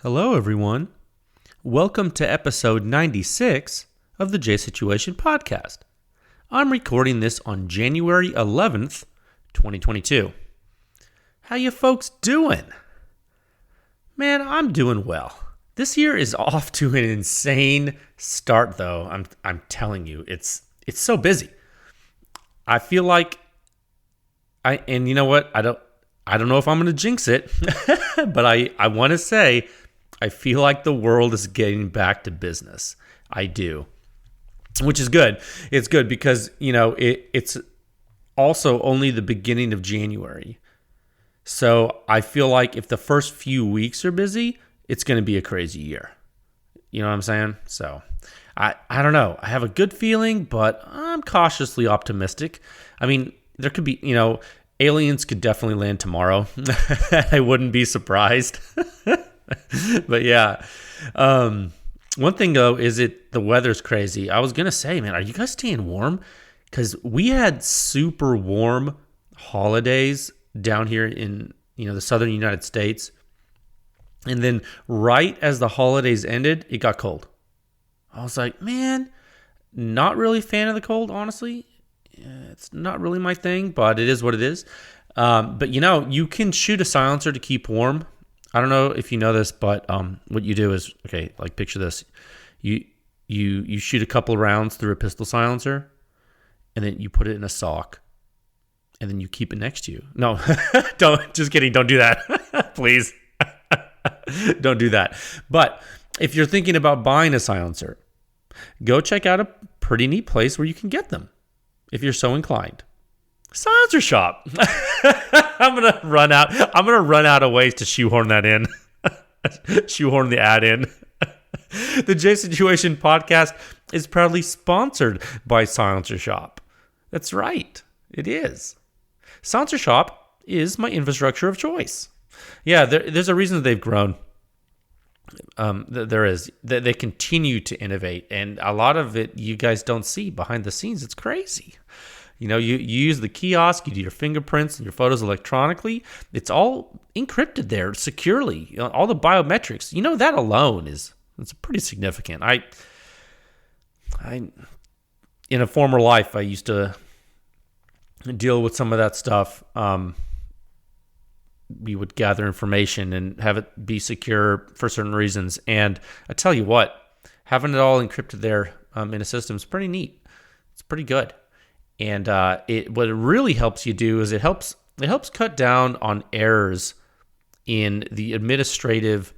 Hello, everyone. Welcome to episode 96 of the J Situation Podcast. I'm recording this on January 11th, 2022. How you folks doing? Man, I'm doing well. This year is off to an insane start, though. I'm telling you, it's so busy. I feel like and you know what? I don't know if I'm going to jinx it, but I want to say I feel like the world is getting back to business. I do, which is good. It's good because, it's also only the beginning of January. So I feel like if the first few weeks are busy, it's going to be a crazy year. You know what I'm saying? So I don't know. I have a good feeling, but I'm cautiously optimistic. I mean, there could be, aliens could definitely land tomorrow. I wouldn't be surprised. But yeah, one thing though is the weather's crazy. I was gonna say, man, are you guys staying warm? Because we had super warm holidays down here in the southern United States, and then right as the holidays ended, it got cold. I was like, man, not really a fan of the cold, honestly. It's not really my thing, but it is what it is. But you can shoot a silencer to keep warm. I don't know if you know this, but what you do is, okay, like picture this. You shoot a couple rounds through a pistol silencer, and then you put it in a sock, and then you keep it next to you. No, just kidding. Don't do that. Please. Don't do that. But if you're thinking about buying a silencer, go check out a pretty neat place where you can get them, if you're so inclined. Silencer shop. I'm gonna run out of ways to shoehorn that in. Shoehorn the ad in. The J Situation Podcast is proudly sponsored by Silencer Shop. That's right. It is. Silencer Shop is my infrastructure of choice. Yeah, there's a reason that they've grown. There is. They continue to innovate, and a lot of it you guys don't see behind the scenes. It's crazy. You use the kiosk, you do your fingerprints and your photos electronically. It's all encrypted there securely. All the biometrics. That alone it's pretty significant. I in a former life, I used to deal with some of that stuff. We would gather information and have it be secure for certain reasons. And I tell you what, having it all encrypted there in a system is pretty neat. It's pretty good. And what it really helps you do is it helps cut down on errors in the administrative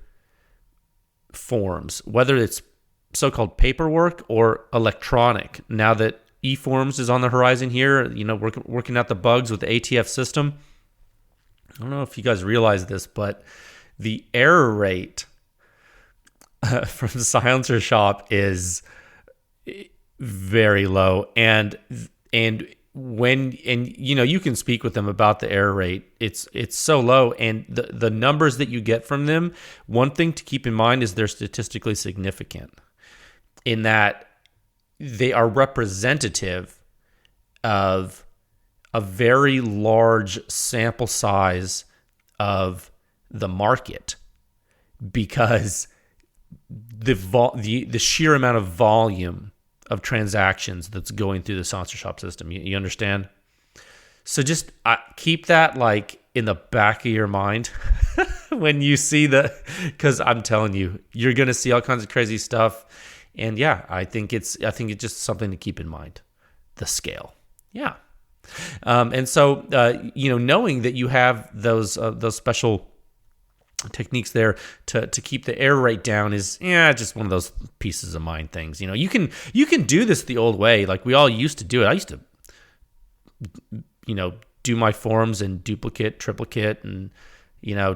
forms, whether it's so-called paperwork or electronic. Now that e-forms is on the horizon here, working out the bugs with the ATF system. I don't know if you guys realize this, but the error rate from the Silencer Shop is very low, and you can speak with them about the error rate. It's so low, and the numbers that you get from them, one thing to keep in mind is they're statistically significant in that they are representative of a very large sample size of the market, because the sheer amount of volume of transactions that's going through the Silencer Shop system. You understand? So just keep that in the back of your mind when you see because I'm telling you, you're going to see all kinds of crazy stuff. And yeah, I think it's just something to keep in mind. The scale. Yeah. And so, knowing that you have those special techniques there to keep the error rate down is just one of those pieces of mind things. You can do this the old way, like we all used to do it. I used to do my forms in duplicate, triplicate, and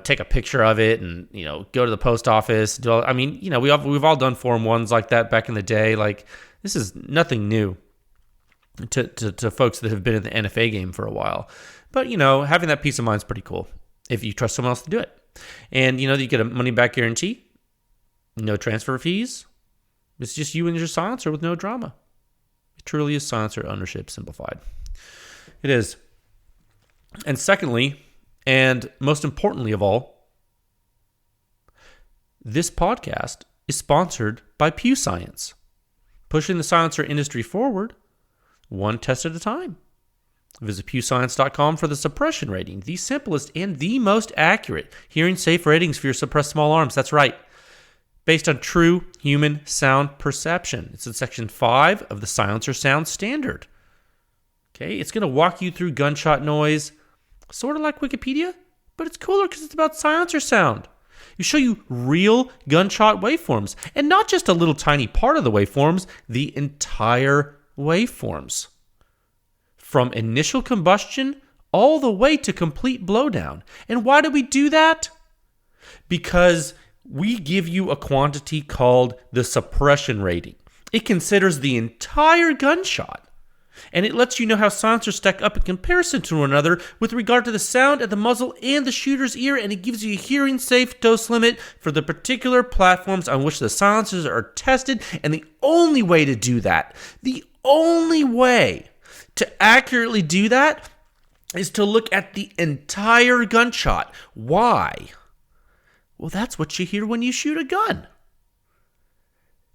take a picture of it and go to the post office. We've all done Form 1s like that back in the day. Like, this is nothing new to folks that have been in the NFA game for a while. But having that peace of mind is pretty cool if you trust someone else to do it. And you get a money back guarantee, no transfer fees. It's just you and your silencer with no drama. It truly is silencer ownership simplified. It is. And secondly, and most importantly of all, This podcast is sponsored by PEW Science, pushing the silencer industry forward one test at a time. Visit pewscience.com for the suppression rating, the simplest and the most accurate hearing safe ratings for your suppressed small arms. That's right. Based on true human sound perception. It's in section 5 of the Silencer Sound Standard. Okay, it's going to walk you through gunshot noise, sort of like Wikipedia, but it's cooler because it's about silencer sound. We show you real gunshot waveforms, and not just a little tiny part of the waveforms, the entire waveforms. From initial combustion all the way to complete blowdown. And why do we do that? Because we give you a quantity called the suppression rating. It considers the entire gunshot, and it lets you know how silencers stack up in comparison to one another with regard to the sound at the muzzle and the shooter's ear, and it gives you a hearing safe dose limit for the particular platforms on which the silencers are tested. And the only way to do that, the only way to accurately do that, is to look at the entire gunshot. Why? Well, that's what you hear when you shoot a gun.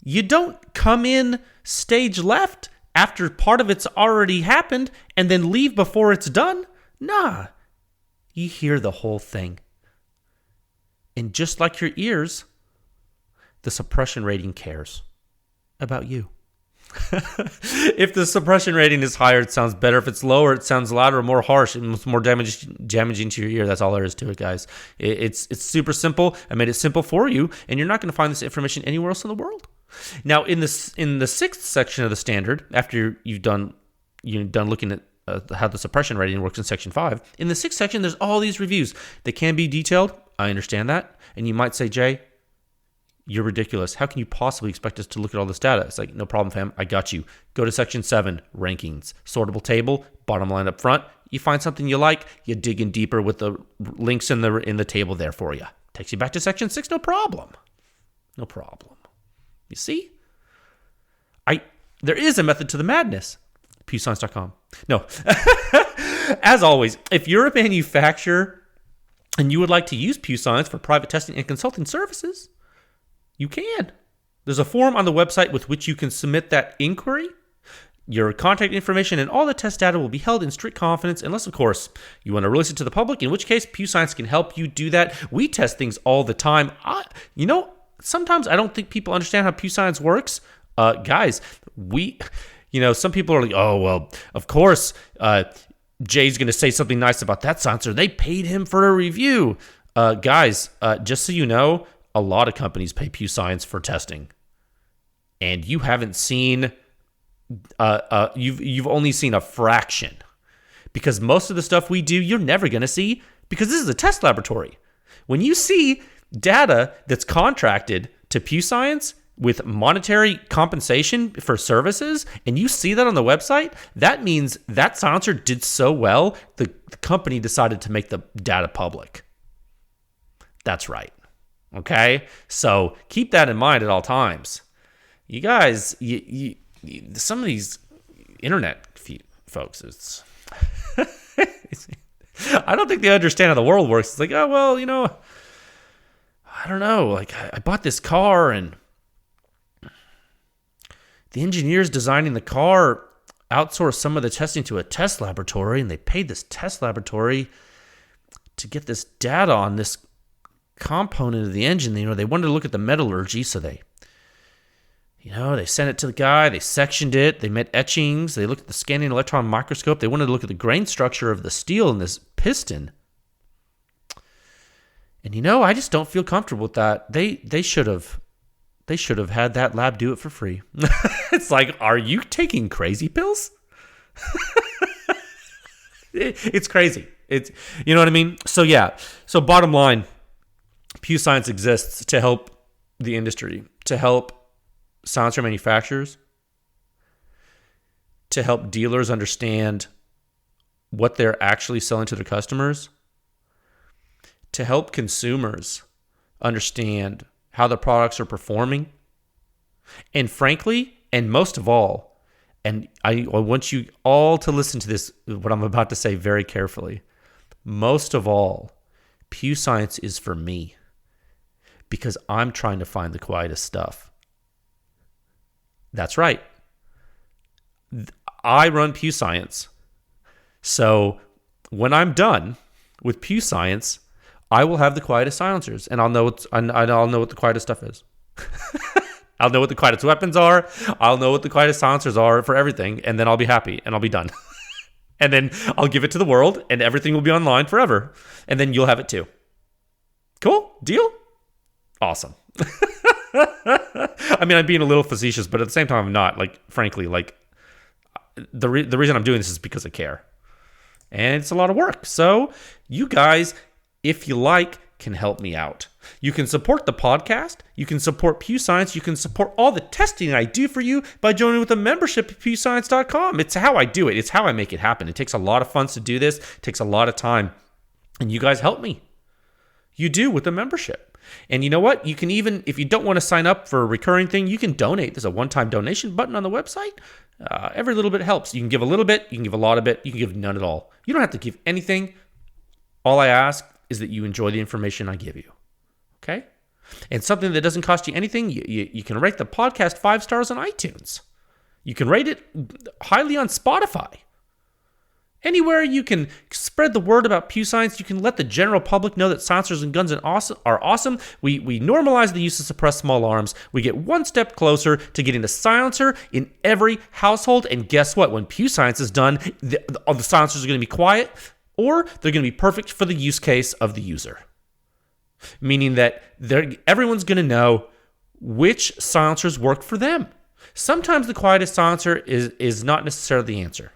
You don't come in stage left after part of it's already happened and then leave before it's done. Nah, you hear the whole thing. And just like your ears, the suppression rating cares about you. If the suppression rating is higher, it sounds better. If it's lower, it sounds louder, more harsh, and it's more damaging to your ear. That's all there is to it, guys. It's super simple. I made it simple for you, and you're not going to find this information anywhere else in the world. Now, in the 6th section of the standard, after you've done looking at how the suppression rating works in section 5, in the 6th section, there's all these reviews. They can be detailed. I understand that, and you might say, Jay, you're ridiculous. How can you possibly expect us to look at all this data? It's like, no problem, fam. I got you. Go to section 7, rankings. Sortable table, bottom line up front. You find something you like, you dig in deeper with the links in the table there for you. Takes you back to section 6, no problem. No problem. You see? There is a method to the madness. PewScience.com. No. As always, if you're a manufacturer and you would like to use PEW Science for private testing and consulting services, you can. There's a form on the website with which you can submit that inquiry. Your contact information and all the test data will be held in strict confidence unless, of course, you want to release it to the public, in which case PEW Science can help you do that. We test things all the time. Sometimes I don't think people understand how PEW Science works. Guys, some people are like, oh, well, of course, Jay's going to say something nice about that silencer. They paid him for a review. Guys, just so you know, a lot of companies pay PEW Science for testing, and you haven't seen, you've only seen a fraction, because most of the stuff we do, you're never going to see, because this is a test laboratory. When you see data that's contracted to PEW Science with monetary compensation for services, and you see that on the website, that means that silencer did so well, the company decided to make the data public. That's right. Okay, so keep that in mind at all times. You guys, some of these internet folks, it's I don't think they understand how the world works. It's like, oh, well, I don't know. Like, I bought this car, and the engineers designing the car outsourced some of the testing to a test laboratory, and they paid this test laboratory to get this data on this component of the engine. They wanted to look at the metallurgy, so they sent it to the guy, they sectioned it, they made etchings, they looked at the scanning electron microscope, they wanted to look at the grain structure of the steel in this piston. And I just don't feel comfortable with that. They should have had that lab do it for free. It's like, are you taking crazy pills? It's crazy. It's, you know what I mean? So yeah. So bottom line, PEW Science exists to help the industry, to help silencer manufacturers, to help dealers understand what they're actually selling to their customers, to help consumers understand how the products are performing, and frankly, and most of all, and I want you all to listen to this, what I'm about to say, very carefully. Most of all, PEW Science is for me. Because I'm trying to find the quietest stuff. That's right. I run PEW Science. So when I'm done with PEW Science, I will have the quietest silencers, and I'll know what the quietest stuff is. I'll know what the quietest weapons are. I'll know what the quietest silencers are for everything, and then I'll be happy, and I'll be done. And then I'll give it to the world, and everything will be online forever. And then you'll have it too. Cool? Deal? Awesome. I mean, I'm being a little facetious, but at the same time, I'm not. Like, frankly, like, the reason I'm doing this is because I care. And it's a lot of work. So you guys, if you like, can help me out. You can support the podcast. You can support PEW Science. You can support all the testing I do for you by joining with a membership at pewscience.com. It's how I do it. It's how I make it happen. It takes a lot of funds to do this. It takes a lot of time. And you guys help me. You do with a membership. And you know what? You can even, if you don't want to sign up for a recurring thing, you can donate. There's a one-time donation button on the website. Every little bit helps. You can give a little bit. You can give a lot of it. You can give none at all. You don't have to give anything. All I ask is that you enjoy the information I give you. Okay? And something that doesn't cost you anything, you can rate the podcast 5 stars on iTunes. You can rate it highly on Spotify. Anywhere you can spread the word about PEW Science, you can let the general public know that silencers and guns are awesome. We normalize the use of suppressed small arms. We get one step closer to getting a silencer in every household. And guess what? When PEW Science is done, the silencers are going to be quiet, or they're going to be perfect for the use case of the user. Meaning that everyone's going to know which silencers work for them. Sometimes the quietest silencer is not necessarily the answer.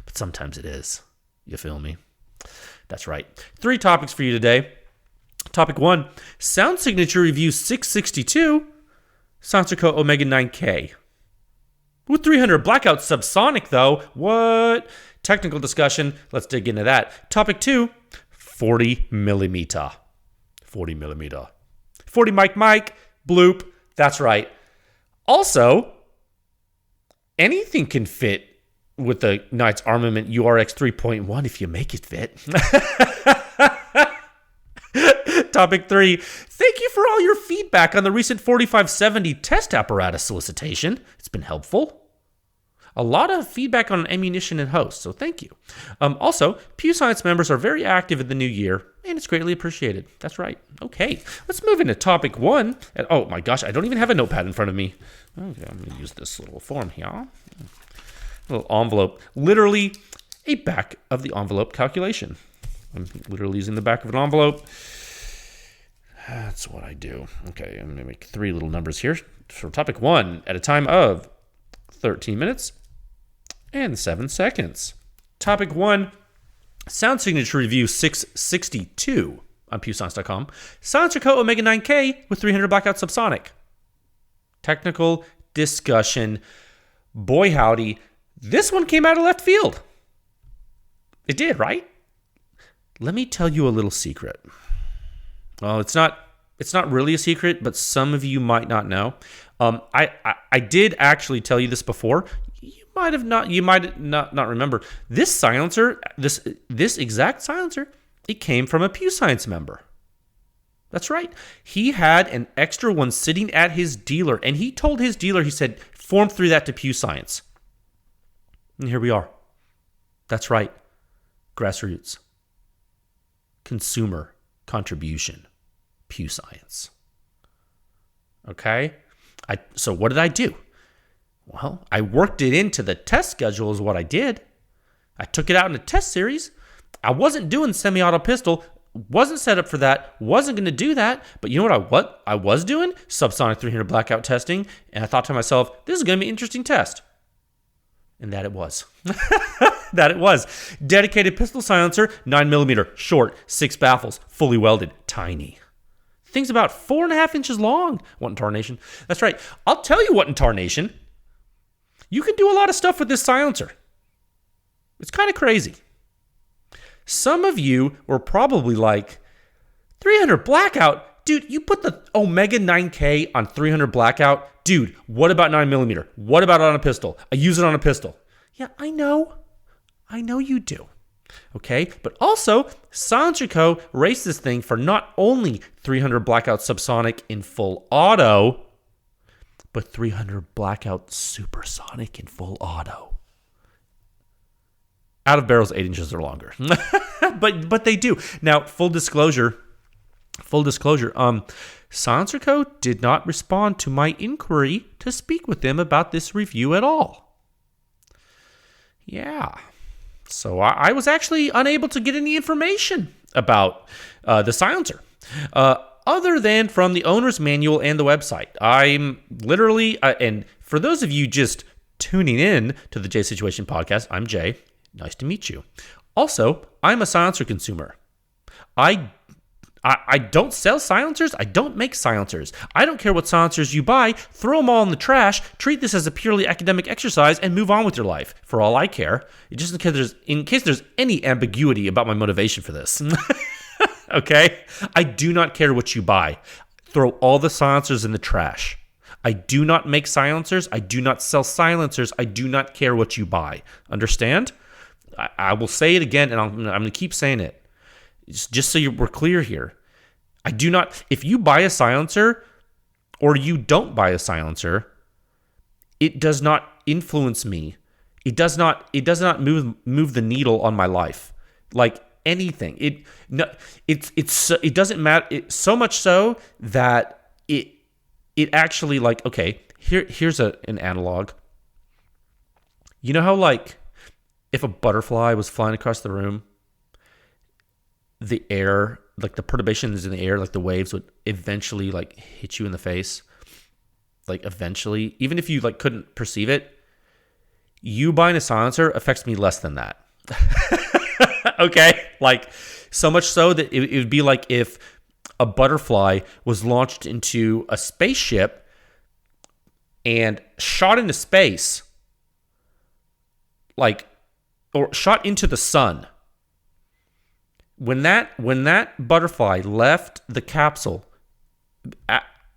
But sometimes it is. You feel me? That's right. 3 topics for you today. Topic 1, Sound Signature Review 662, SilencerCo Omega 9K. With 300 blackout subsonic though. What? Technical discussion. Let's dig into that. Topic 2, 40 millimeter. 40 millimeter. 40 mic, bloop. That's right. Also, anything can fit with the Knight's Armament URX 3.1 if you make it fit. Topic 3. Thank you for all your feedback on the recent 4570 test apparatus solicitation. It's been helpful. A lot of feedback on ammunition and hosts, so thank you. Also, PEW Science members are very active in the new year, and it's greatly appreciated. That's right. Okay, let's move into topic 1. Oh my gosh, I don't even have a notepad in front of me. Okay, I'm going to use this little form here. Little envelope, literally a back of the envelope calculation. I'm literally using the back of an envelope. That's what I do. Okay, I'm going to make 3 little numbers here. For topic 1, at a time of 13 minutes and 7 seconds. Topic 1, Sound Signature Review 662 on pewscience.com. SilencerCo Omega 9K with 300 blackout subsonic. Technical discussion. Boy howdy. This one came out of left field. It did, right? Let me tell you a little secret. Well, it's not really a secret, but some of you might not know. I did actually tell you this before. You might not remember. This silencer, this exact silencer, it came from a PEW Science member. That's right. He had an extra one sitting at his dealer, and he told his dealer, he said, form through that to PEW Science. And here we are. That's right. Grassroots. Consumer contribution. PEW Science. Okay? So what did I do? Well, I worked it into the test schedule is what I did. I took it out in a test series. I wasn't doing semi-auto pistol. Wasn't set up for that. Wasn't going to do that. But you know what I was doing? Subsonic 300 blackout testing. And I thought to myself, this is going to be an interesting test. And that it was. That it was. Dedicated pistol silencer, 9mm, short, 6 baffles, fully welded, tiny. Thing's about 4.5 inches long. What in tarnation? That's right. I'll tell you what in tarnation. You can do a lot of stuff with this silencer. It's kind of crazy. Some of you were probably like, 300 blackout? Dude, you put the Omega 9K on 300 blackout? Dude, what about 9mm? What about on a pistol? I use it on a pistol. Yeah, I know. I know you do. Okay, but also SilencerCo raced this thing for not only 300 blackout subsonic in full auto, but 300 blackout supersonic in full auto. Out of barrels 8 inches or longer. but they do. Now, full disclosure, SilencerCo did not respond to my inquiry to speak with them about this review at all. Yeah. So I was actually unable to get any information about the silencer, other than from the owner's manual and the website. I'm literally, and for those of you just tuning in to the J Situation podcast, I'm Jay. Nice to meet you. Also, I'm a silencer consumer. I don't sell silencers. I don't make silencers. I don't care what silencers you buy. Throw them all in the trash. Treat this as a purely academic exercise and move on with your life. For all I care, just in case there's any ambiguity about my motivation for this. Okay? I do not care what you buy. Throw all the silencers in the trash. I do not make silencers. I do not sell silencers. I do not care what you buy. Understand? I will say it again, and I'm going to keep saying it. Just so we're clear here. I do not, if you buy a silencer or you don't buy a silencer, it does not influence me. It does not move the needle on my life. Like anything. It doesn't matter. So much so that it actually, like, okay, here's an analog. You know how, like, if a butterfly was flying across the room, the air, like the perturbations in the air, like the waves would eventually like hit you in the face. Like eventually, even if you like couldn't perceive it, you buying a silencer affects me less than that. Okay? Like so much so that it would be like if a butterfly was launched into a spaceship and shot into space, like, or shot into the sun. When that butterfly left the capsule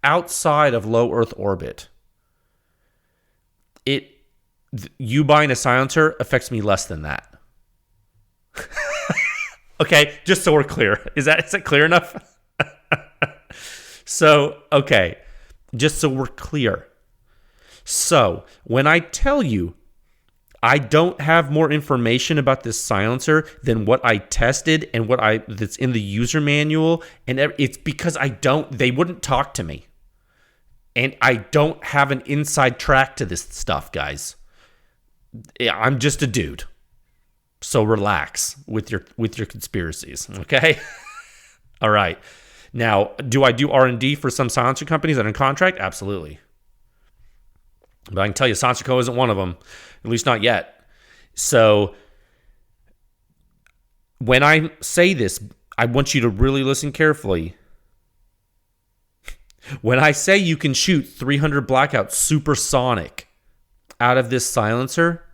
outside of low Earth orbit, you buying a silencer affects me less than that. Okay, just so we're clear. Is that clear enough? So, okay, just so we're clear. So, when I tell you I don't have more information about this silencer than what I tested and that's in the user manual, and it's because they wouldn't talk to me. And I don't have an inside track to this stuff, guys. I'm just a dude. So relax with your conspiracies, okay? All right. Now, do I do R&D for some silencer companies that are in contract? Absolutely. But I can tell you SilencerCo isn't one of them, at least not yet. So when I say this, I want you to really listen carefully. When I say you can shoot 300 blackout supersonic out of this silencer,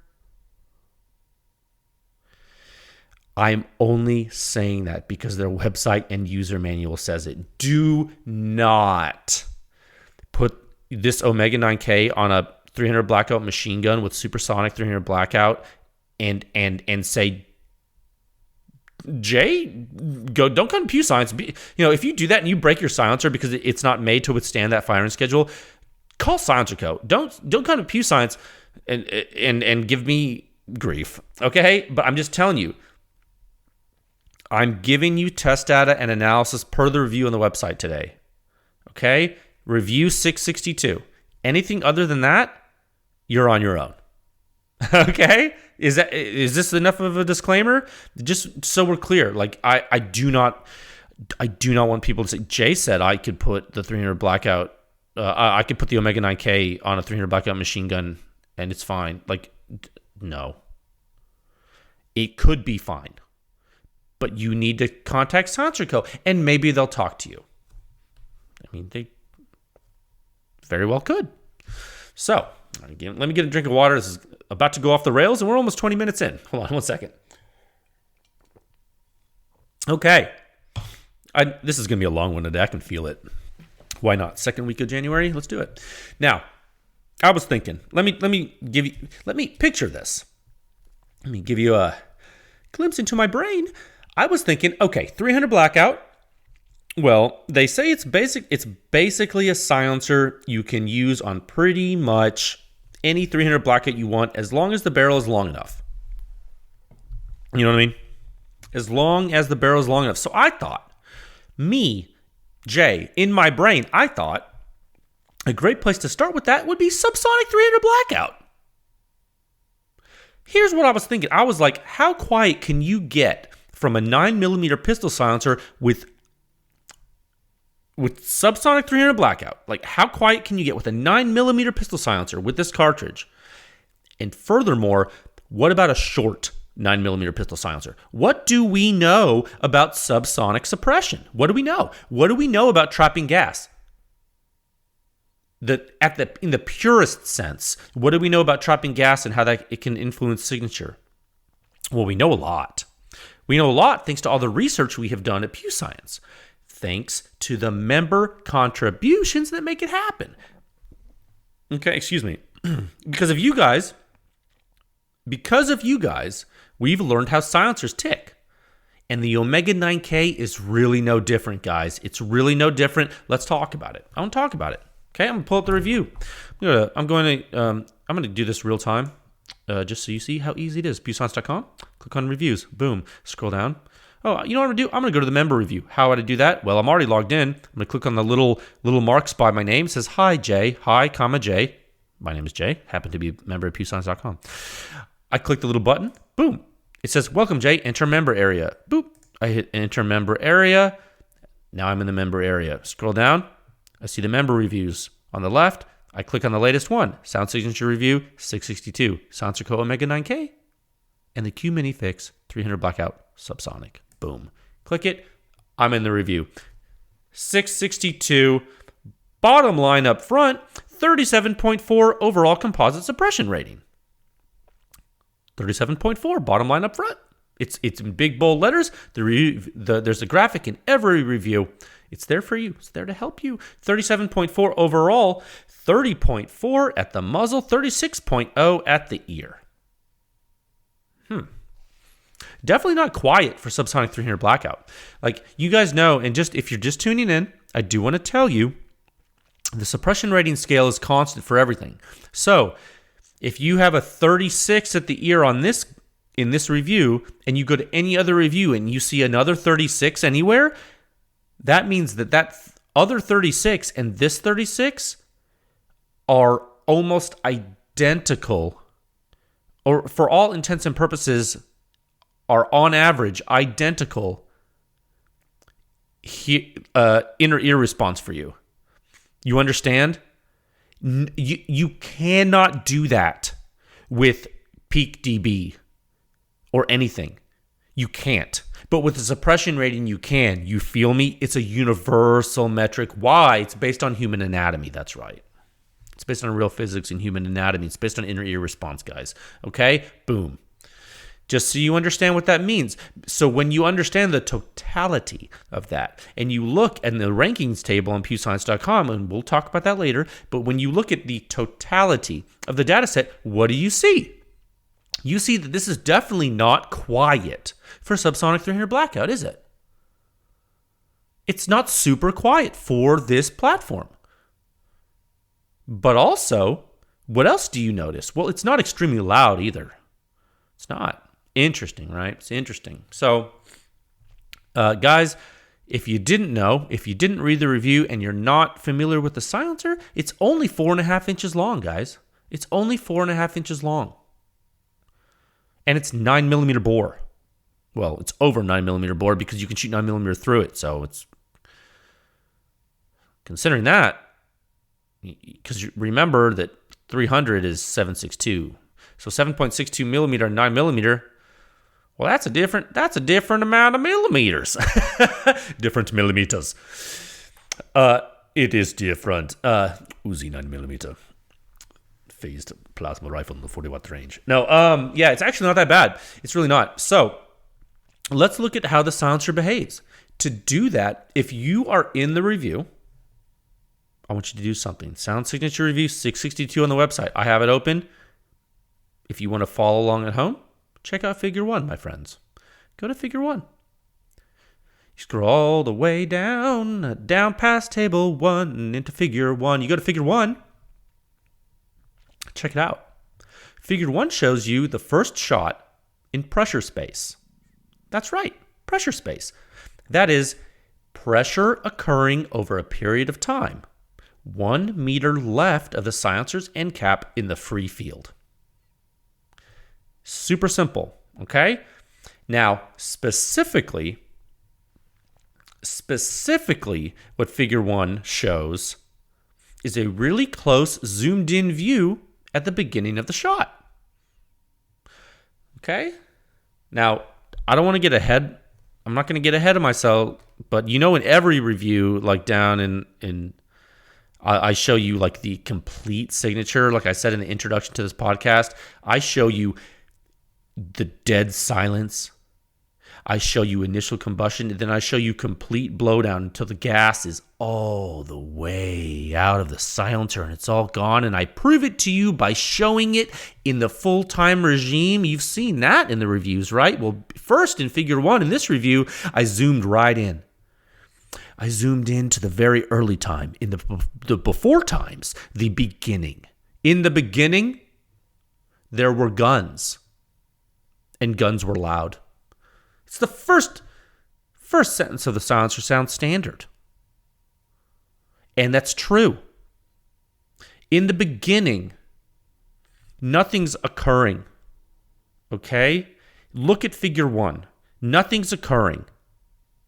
I'm only saying that because their website and user manual says it. Do not put this Omega 9K on a 300 blackout machine gun with supersonic 300 blackout and say, Jay, don't come to PEW Science. If you do that and you break your silencer because it's not made to withstand that firing schedule, call SilencerCo. Don't come to PEW Science and give me grief, okay? But I'm just telling you, I'm giving you test data and analysis per the review on the website today, okay? Review 662. Anything other than that, you're on your own. Okay? Is this enough of a disclaimer? Just so we're clear, like I do not want people to say, Jay said I could put the 300 blackout, I could put the Omega 9K on a 300 blackout machine gun and it's fine. Like, no. It could be fine. But you need to contact SilencerCo and maybe they'll talk to you. I mean, they very well could. So, again, let me get a drink of water. This is about to go off the rails, and we're almost 20 minutes in. Hold on one second. Okay. This is going to be a long one today. I can feel it. Why not? Second week of January? Let's do it. Now, I was thinking, let me picture this. Let me give you a glimpse into my brain, I was thinking, okay, 300 blackout. Well, they say it's basically a silencer you can use on pretty much any 300 blackout you want as long as the barrel is long enough. You know what I mean? As long as the barrel is long enough. So I thought, Jay, in my brain, I thought a great place to start with that would be subsonic 300 blackout. Here's what I was thinking. I was like, how quiet can you get from a 9mm pistol silencer with subsonic 300 blackout? Like, how quiet can you get with a 9mm pistol silencer with this cartridge? And furthermore, what about a short 9mm pistol silencer? What do we know about subsonic suppression? What do we know? What do we know about trapping gas? In the purest sense, what do we know about trapping gas and how that it can influence signature? Well, we know a lot. We know a lot thanks to all the research we have done at PEW Science, thanks to the member contributions that make it happen. Okay, excuse me. Because of you guys, we've learned how silencers tick. And the Omega 9K is really no different, guys. It's really no different. Let's talk about it. I want to talk about it. Okay, I'm going to pull up the review. I'm going to do this real time, just so you see how easy it is. PewScience.com. Click on reviews. Boom. Scroll down. Oh, you know what I'm going to do? I'm going to go to the member review. How would I do that? Well, I'm already logged in. I'm going to click on the little marks by my name. It says, hi, Jay. Hi, comma, Jay. My name is Jay. Happen to be a member of PewScience.com. I click the little button. Boom. It says, welcome, Jay. Enter member area. Boop. I hit enter member area. Now I'm in the member area. Scroll down. I see the member reviews. On the left, I click on the latest one. Sound Signature Review 662. SilencerCo Omega 9K. And the Q Mini Fix 300 Blackout Subsonic. Boom. Click it. I'm in the review. 662. Bottom line up front, 37.4 overall composite suppression rating. 37.4 bottom line up front. It's in big bold letters. There's a graphic in every review. It's there for you. It's there to help you. 37.4 overall, 30.4 at the muzzle, 36.0 at the ear. Definitely not quiet for subsonic 300 blackout. Like you guys know, and just if you're just tuning in, I do want to tell you the suppression rating scale is constant for everything. So if you have a 36 at the ear on this in this review, and you go to any other review and you see another 36 anywhere, that means that other 36 and this 36 are almost identical, or for all intents and purposes are on average identical inner ear response for you. You understand? You cannot do that with peak dB or anything. You can't. But with the suppression rating, you can. You feel me? It's a universal metric. Why? It's based on human anatomy. That's right. It's based on real physics and human anatomy. It's based on inner ear response, guys. Okay? Boom. Just so you understand what that means. So when you understand the totality of that, and you look at the rankings table on PewScience.com, and we'll talk about that later, but when you look at the totality of the data set, what do you see? You see that this is definitely not quiet for subsonic 300 blackout, is it? It's not super quiet for this platform. But also, what else do you notice? Well, it's not extremely loud either. It's not. Interesting, right? It's interesting. So, guys, if you didn't know, if you didn't read the review and you're not familiar with the silencer, it's only 4.5 inches long, guys. It's only 4.5 inches long. And it's 9mm bore. Well, it's over 9mm bore because you can shoot 9mm through it. So it's considering that, because remember that 300 is 7.62. So 7.62 millimeter, 9mm. Well, that's a different amount of millimeters. Different millimeters. It is different. Uzi 9mm. Phased plasma rifle in the 40-watt range. No, yeah, it's actually not that bad. It's really not. So let's look at how the silencer behaves. To do that, if you are in the review, I want you to do something. Sound Signature Review 662 on the website. I have it open. If you want to follow along at home, check out Figure 1, my friends. Go to figure 1. You scroll all the way down past table 1 into figure 1. You go to figure 1. Check it out. Figure 1 shows you the first shot in pressure space. That's right, pressure space. That is pressure occurring over a period of time, 1 meter left of the silencer's end cap in the free field. Super simple, okay? Now, specifically, what figure 1 shows is a really close zoomed in view at the beginning of the shot. Okay? Now, I don't want to get ahead. I'm not going to get ahead of myself, but in every review, like down in I show you like the complete signature. Like I said in the introduction to this podcast, I show you the dead silence. I show you initial combustion, and then I show you complete blowdown until the gas is all the way out of the silencer and it's all gone. And I prove it to you by showing it in the full-time regime. You've seen that in the reviews, right? Well, first in figure 1 in this review, I zoomed right in. I zoomed into the very early time, in the before times, the beginning. In the beginning, there were guns, and guns were loud. It's the first sentence of the silencer sound standard. And that's true. In the beginning, nothing's occurring. Okay? Look at figure 1. Nothing's occurring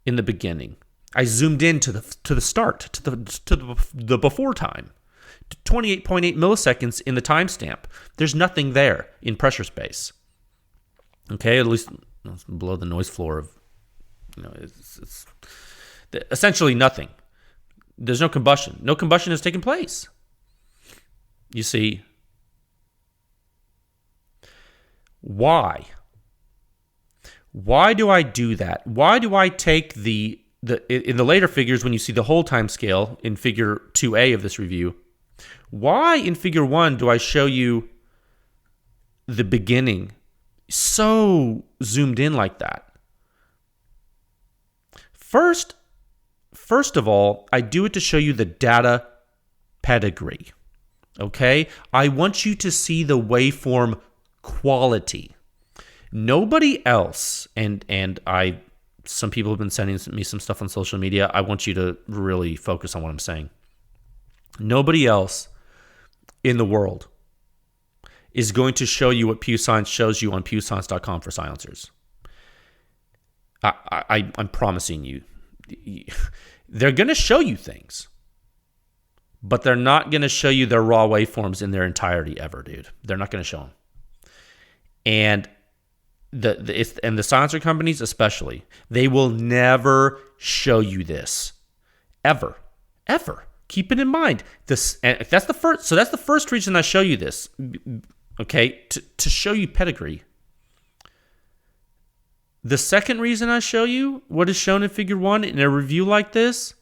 in the beginning. I zoomed in to the start, to the before time. 28.8 milliseconds in the timestamp. There's nothing there in pressure space. Okay, at least below the noise floor of, it's essentially nothing. There's no combustion. No combustion has taken place. You see, why? Why do I do that? Why do I take in the later figures when you see the whole time scale in figure 2A of this review, why in figure 1 do I show you the beginning so zoomed in like that? First of all, I do it to show you the data pedigree. Okay? I want you to see the waveform quality. Nobody else, and some people have been sending me some stuff on social media. I want you to really focus on what I'm saying. Nobody else in the world is going to show you what PEW Science shows you on pewscience.com for silencers. I'm promising you. They're going to show you things, but they're not going to show you their raw waveforms in their entirety ever, dude. They're not going to show them. And the silencer companies especially, they will never show you this. Ever. Keep it in mind. That's the first reason I show you this. Okay, to show you pedigree. The second reason I show you what is shown in figure 1 in a review like this,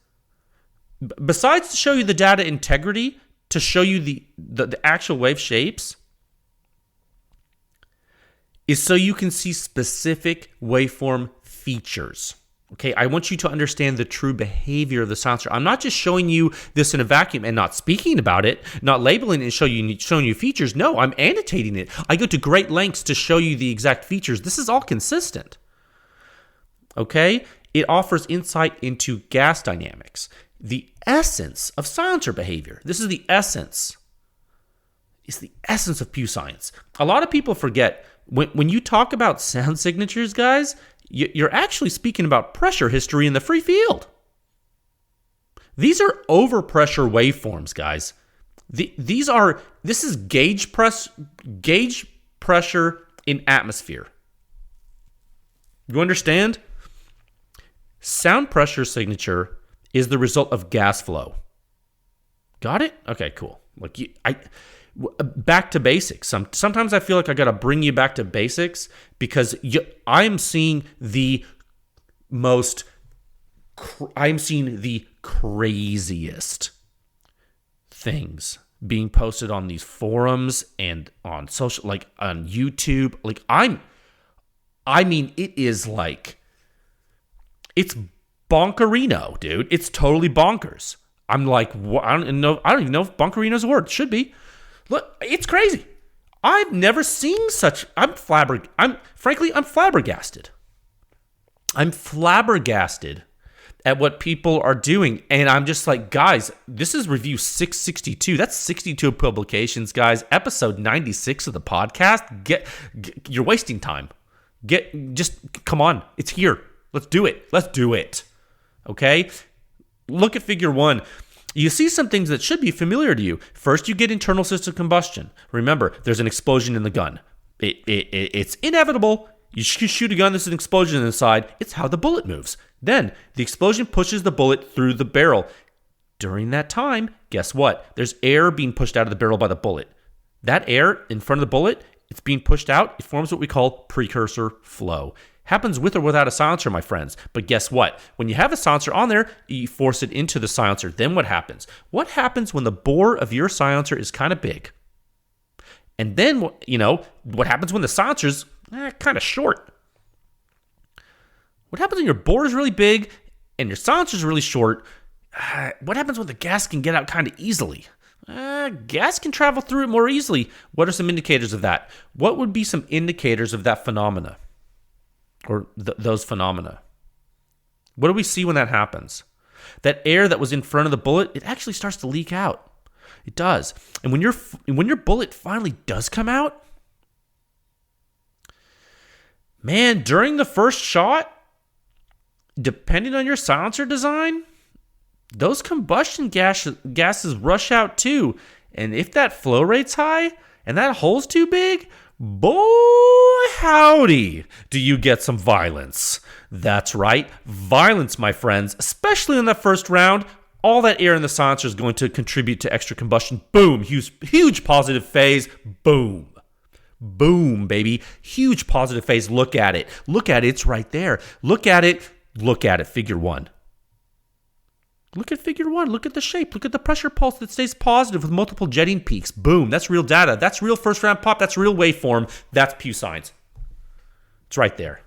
besides to show you the data integrity, to show you the actual wave shapes, is so you can see specific waveform features. Okay, I want you to understand the true behavior of the silencer. I'm not just showing you this in a vacuum and not speaking about it, not labeling it and showing you features. No, I'm annotating it. I go to great lengths to show you the exact features. This is all consistent. Okay, it offers insight into gas dynamics, the essence of silencer behavior. This is the essence. It's the essence of PEW Science. A lot of people forget when you talk about sound signatures, guys, you're actually speaking about pressure history in the free field. These are overpressure waveforms, guys. This is gauge pressure in atmosphere. You understand? Sound pressure signature is the result of gas flow. Got it? Okay, cool. Back to basics. Sometimes I feel like I got to bring you back to basics because I'm seeing the craziest things being posted on these forums and on social, like on YouTube. Like I mean, it is like, it's bonkerino, dude. It's totally bonkers. I'm like, what? I don't even know if bonkerino is a word. Should be. Look, it's crazy. I've never seen such. I'm flabbergasted. I'm flabbergasted at what people are doing, and I'm just like, guys, this is review 662. That's 62 publications, guys. Episode 96 of the podcast. You're wasting time. Come on. It's here. Let's do it. Okay? Look at figure 1. You see some things that should be familiar to you. First, you get internal system combustion. Remember, there's an explosion in the gun. It's inevitable. You shoot a gun, there's an explosion inside. It's how the bullet moves. Then, the explosion pushes the bullet through the barrel. During that time, guess what? There's air being pushed out of the barrel by the bullet. That air in front of the bullet, it's being pushed out. It forms what we call precursor flow. Happens with or without a silencer, my friends. But guess what? When you have a silencer on there, you force it into the silencer. Then what happens? What happens when the bore of your silencer is kind of big? And then, what happens when the silencer's kind of short? What happens when your bore is really big and your silencer's really short? What happens when the gas can get out kind of easily? Gas can travel through it more easily. What are some indicators of that? What would be some indicators of that phenomena? Or those phenomena? What do we see when that happens? That air that was in front of the bullet, it actually starts to leak out. It does. And when your bullet finally does come out, man, during the first shot, depending on your silencer design, those combustion gases rush out too. And if that flow rate's high and that hole's too big, boy, howdy, do you get some violence. That's right, violence, my friends, especially in that first round. All that air in the silencer is going to contribute to extra combustion. Boom, huge positive phase. Boom. Boom, baby. Huge positive phase. Look at it. It's right there. Look at it. Figure 1. Look at figure 1. Look at the shape. Look at the pressure pulse that stays positive with multiple jetting peaks. Boom. That's real data. That's real first round pop. That's real waveform. That's PEW Science. It's right there.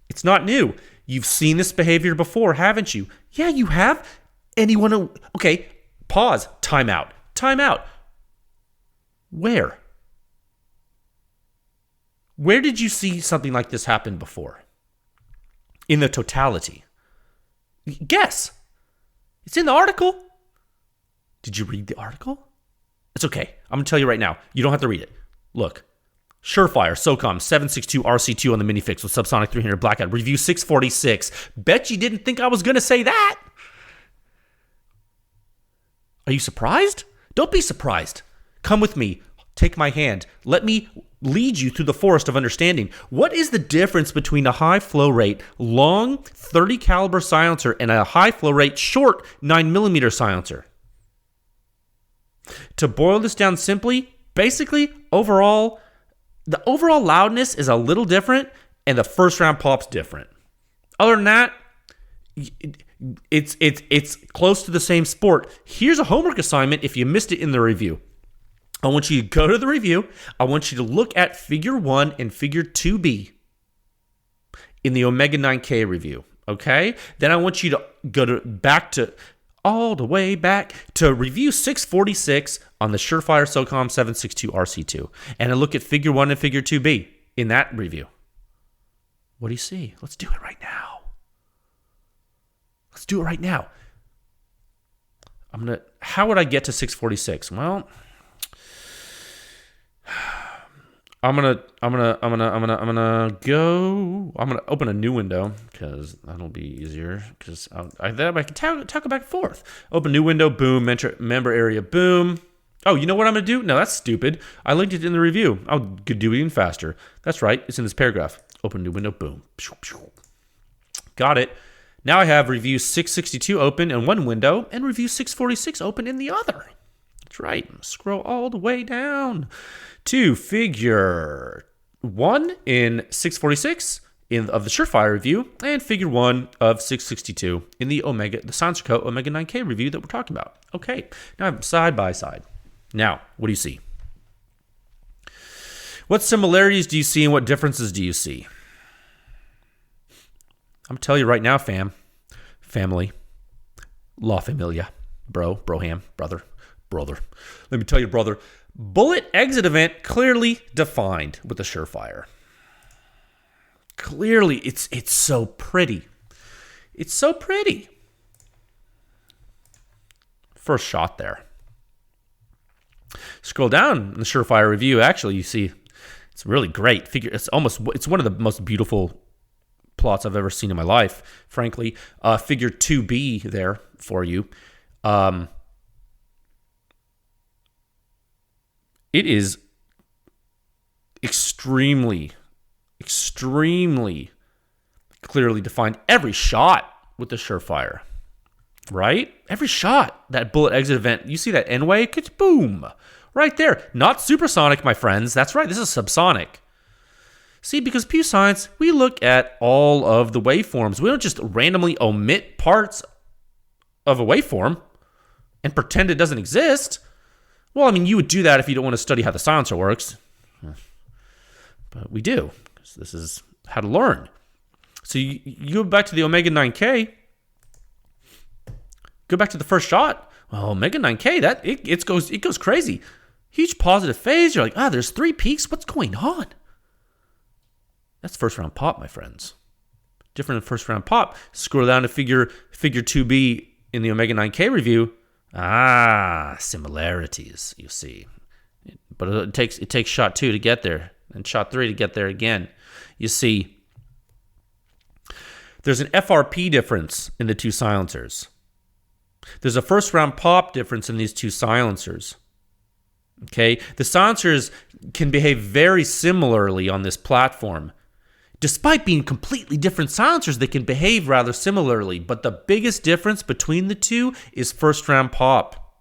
It's not new. You've seen this behavior before, haven't you? Yeah, you have. Anyone? Okay, pause. Time out. Where? Where did you see something like this happen before? In the totality. Guess. It's in the article. Did you read the article? It's okay. I'm going to tell you right now. You don't have to read it. Look. Surefire, SOCOM 762 RC2 on the minifix with subsonic 300 blackout. Review 646. Bet you didn't think I was going to say that. Are you surprised? Don't be surprised. Come with me. Take my hand. Let me lead you through the forest of understanding. What is the difference between a high flow rate, long 30 caliber silencer and a high flow rate, short 9mm silencer? To boil this down simply, basically, the overall loudness is a little different and the first round pop's different. Other than that, it's close to the same sport. Here's a homework assignment if you missed it in the review. I want you to go to the review. I want you to look at figure 1 and figure 2B in the Omega 9K review, okay? Then I want you to go all the way back to review 646 on the Surefire SOCOM 762 RC2. And I look at figure 1 and figure 2B in that review. What do you see? Let's do it right now. How would I get to 646? Well, I'm gonna open a new window because that'll be easier. Because I can talk back and forth. Open new window, boom. Member area, boom. Oh, you know what I'm gonna do? No, that's stupid. I linked it in the review. I could do it even faster. That's right. It's in this paragraph. Open new window, boom. Got it. Now I have review 662 open in one window and review 646 open in the other. That's right. Scroll all the way down to figure 1 in 646 of the Surefire review and figure 1 of 662 in the SilencerCo Omega 9K review that we're talking about. Okay, now I'm side by side. Now, what do you see? What similarities do you see and what differences do you see? I'm telling you right now, family, La Familia, broham, brother. Let me tell you, brother, bullet exit event clearly defined with the Surefire. Clearly, it's so pretty. It's so pretty. First shot there. Scroll down in the Surefire review. Actually, you see it's really great. It's one of the most beautiful plots I've ever seen in my life, frankly. Figure 2B there for you. It is extremely clearly defined. Every shot with the Surefire, right? Every shot, that bullet exit event, you see that N-way, boom, right there. Not supersonic, my friends. That's right, this is subsonic. See, because PEW Science, we look at all of the waveforms. We don't just randomly omit parts of a waveform and pretend it doesn't exist. Well, I mean, you would do that if you don't want to study how the silencer works. But we do, because this is how to learn. So you go back to the Omega 9K, go back to the first shot. Well, Omega 9K, it goes crazy. Huge positive phase. You're like, there's 3 peaks. What's going on? That's first round pop, my friends. Different than first round pop. Scroll down to figure 2B in the Omega 9K review. Similarities, you see. But it takes shot 2 to get there, and shot 3 to get there again. You see, there's an FRP difference in the two silencers. There's a first round pop difference in these two silencers. Okay? The silencers can behave very similarly on this platform. Despite being completely different silencers, they can behave rather similarly, but the biggest difference between the two is first round pop.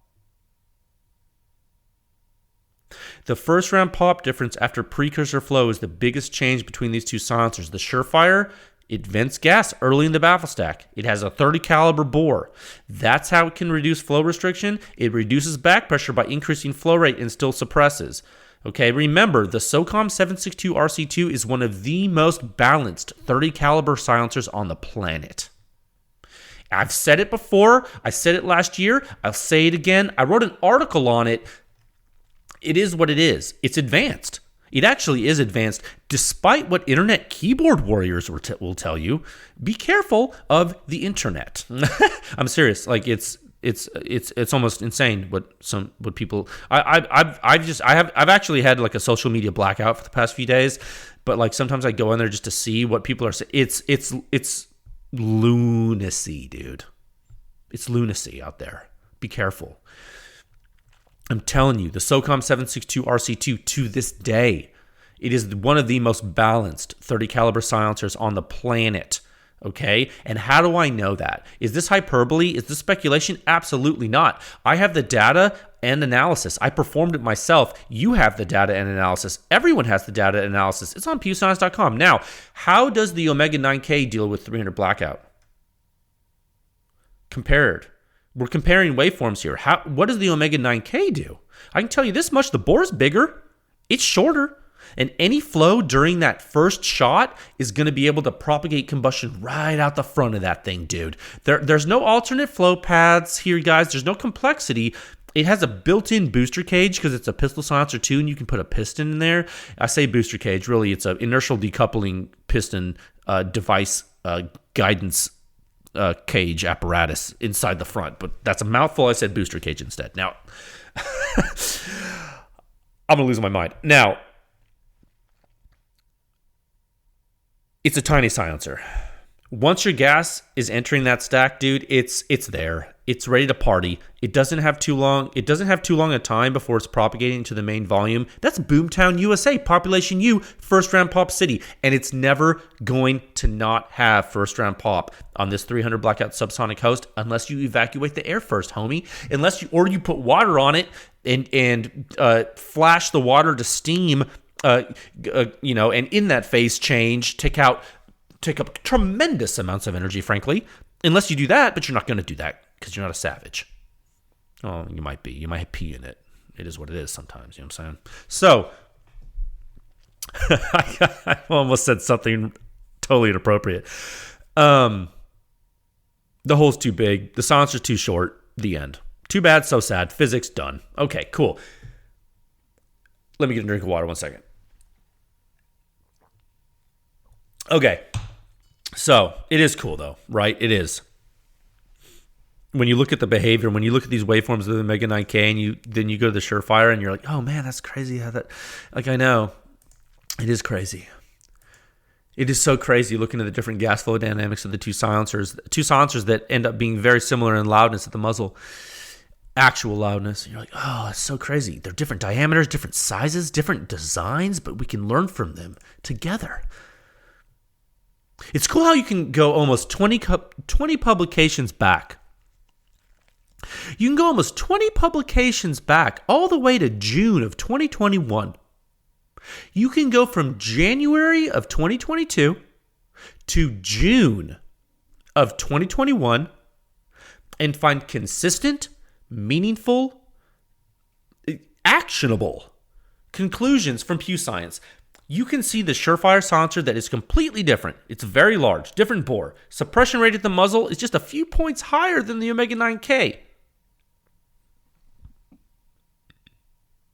The first round pop difference after precursor flow is the biggest change between these two silencers. The Surefire, it vents gas early in the baffle stack. It has a 30 caliber bore. That's how it can reduce flow restriction. It reduces back pressure by increasing flow rate and still suppresses. Okay, remember, the SOCOM 762 RC2 is one of the most balanced 30 caliber silencers on the planet. I've said it before. I said it last year. I'll say it again. I wrote an article on it. It is what it is. It's advanced. It actually is advanced, despite what internet keyboard warriors will tell you. Be careful of the internet. I'm serious. Like it's almost insane what people. I've actually had like a social media blackout for the past few days, but like sometimes I go in there just to see what people are saying. It's lunacy, dude. It's lunacy out there. Be careful. I'm telling you, the SOCOM 762 RC2 to this day, it is one of the most balanced 30 caliber silencers on the planet. Okay? And how do I know that? Is this hyperbole? Is this speculation? Absolutely not. I have the data and analysis. I performed it myself. You have the data and analysis. Everyone has the data and analysis. It's on pewscience.com. Now, how does the Omega 9K deal with 300 blackout? Compared. We're comparing waveforms here. What does the Omega 9K do? I can tell you this much. The bore is bigger. It's shorter. And any flow during that first shot is going to be able to propagate combustion right out the front of that thing, dude. There's no alternate flow paths here, guys. There's no complexity. It has a built-in booster cage because it's a pistol silencer too, and you can put a piston in there. I say booster cage. Really, it's an inertial decoupling piston device guidance cage apparatus inside the front, but that's a mouthful. I said booster cage instead. Now, I'm gonna lose my mind. Now, it's a tiny silencer. Once your gas is entering that stack, dude, it's there. It's ready to party. It doesn't have too long a time before it's propagating to the main volume. That's Boomtown, USA, population U, first round pop city. And it's never going to not have first round pop on this 300 blackout subsonic host unless you evacuate the air first, homie. Or you put water on it and flash the water to steam, and in that phase change, take up tremendous amounts of energy, frankly. Unless you do that, but you're not going to do that because you're not a savage. Oh, you might be. You might pee in it. It is what it is sometimes. You know what I'm saying? So, I almost said something totally inappropriate. The hole's too big. The silencer's too short. The end. Too bad, so sad. Physics done. Okay, cool. Let me get a drink of water 1 second. Okay. So, it is cool though, right? It is. When you look at the behavior, when you look at these waveforms of the Omega 9K, and then you go to the Surefire, and you're like, oh man, that's crazy how that, like, I know. It is crazy. It is so crazy looking at the different gas flow dynamics of the two silencers that end up being very similar in loudness at the muzzle, actual loudness. And you're like, oh, that's so crazy. They're different diameters, different sizes, different designs, but we can learn from them together. It's cool how you can go almost 20 publications back. You can go almost 20 publications back all the way to June of 2021. You can go from January of 2022 to June of 2021 and find consistent, meaningful, actionable conclusions from PEW Science. You can see the Surefire silencer that is completely different. It's very large, different bore. Suppression rate at the muzzle is just a few points higher than the Omega 9K.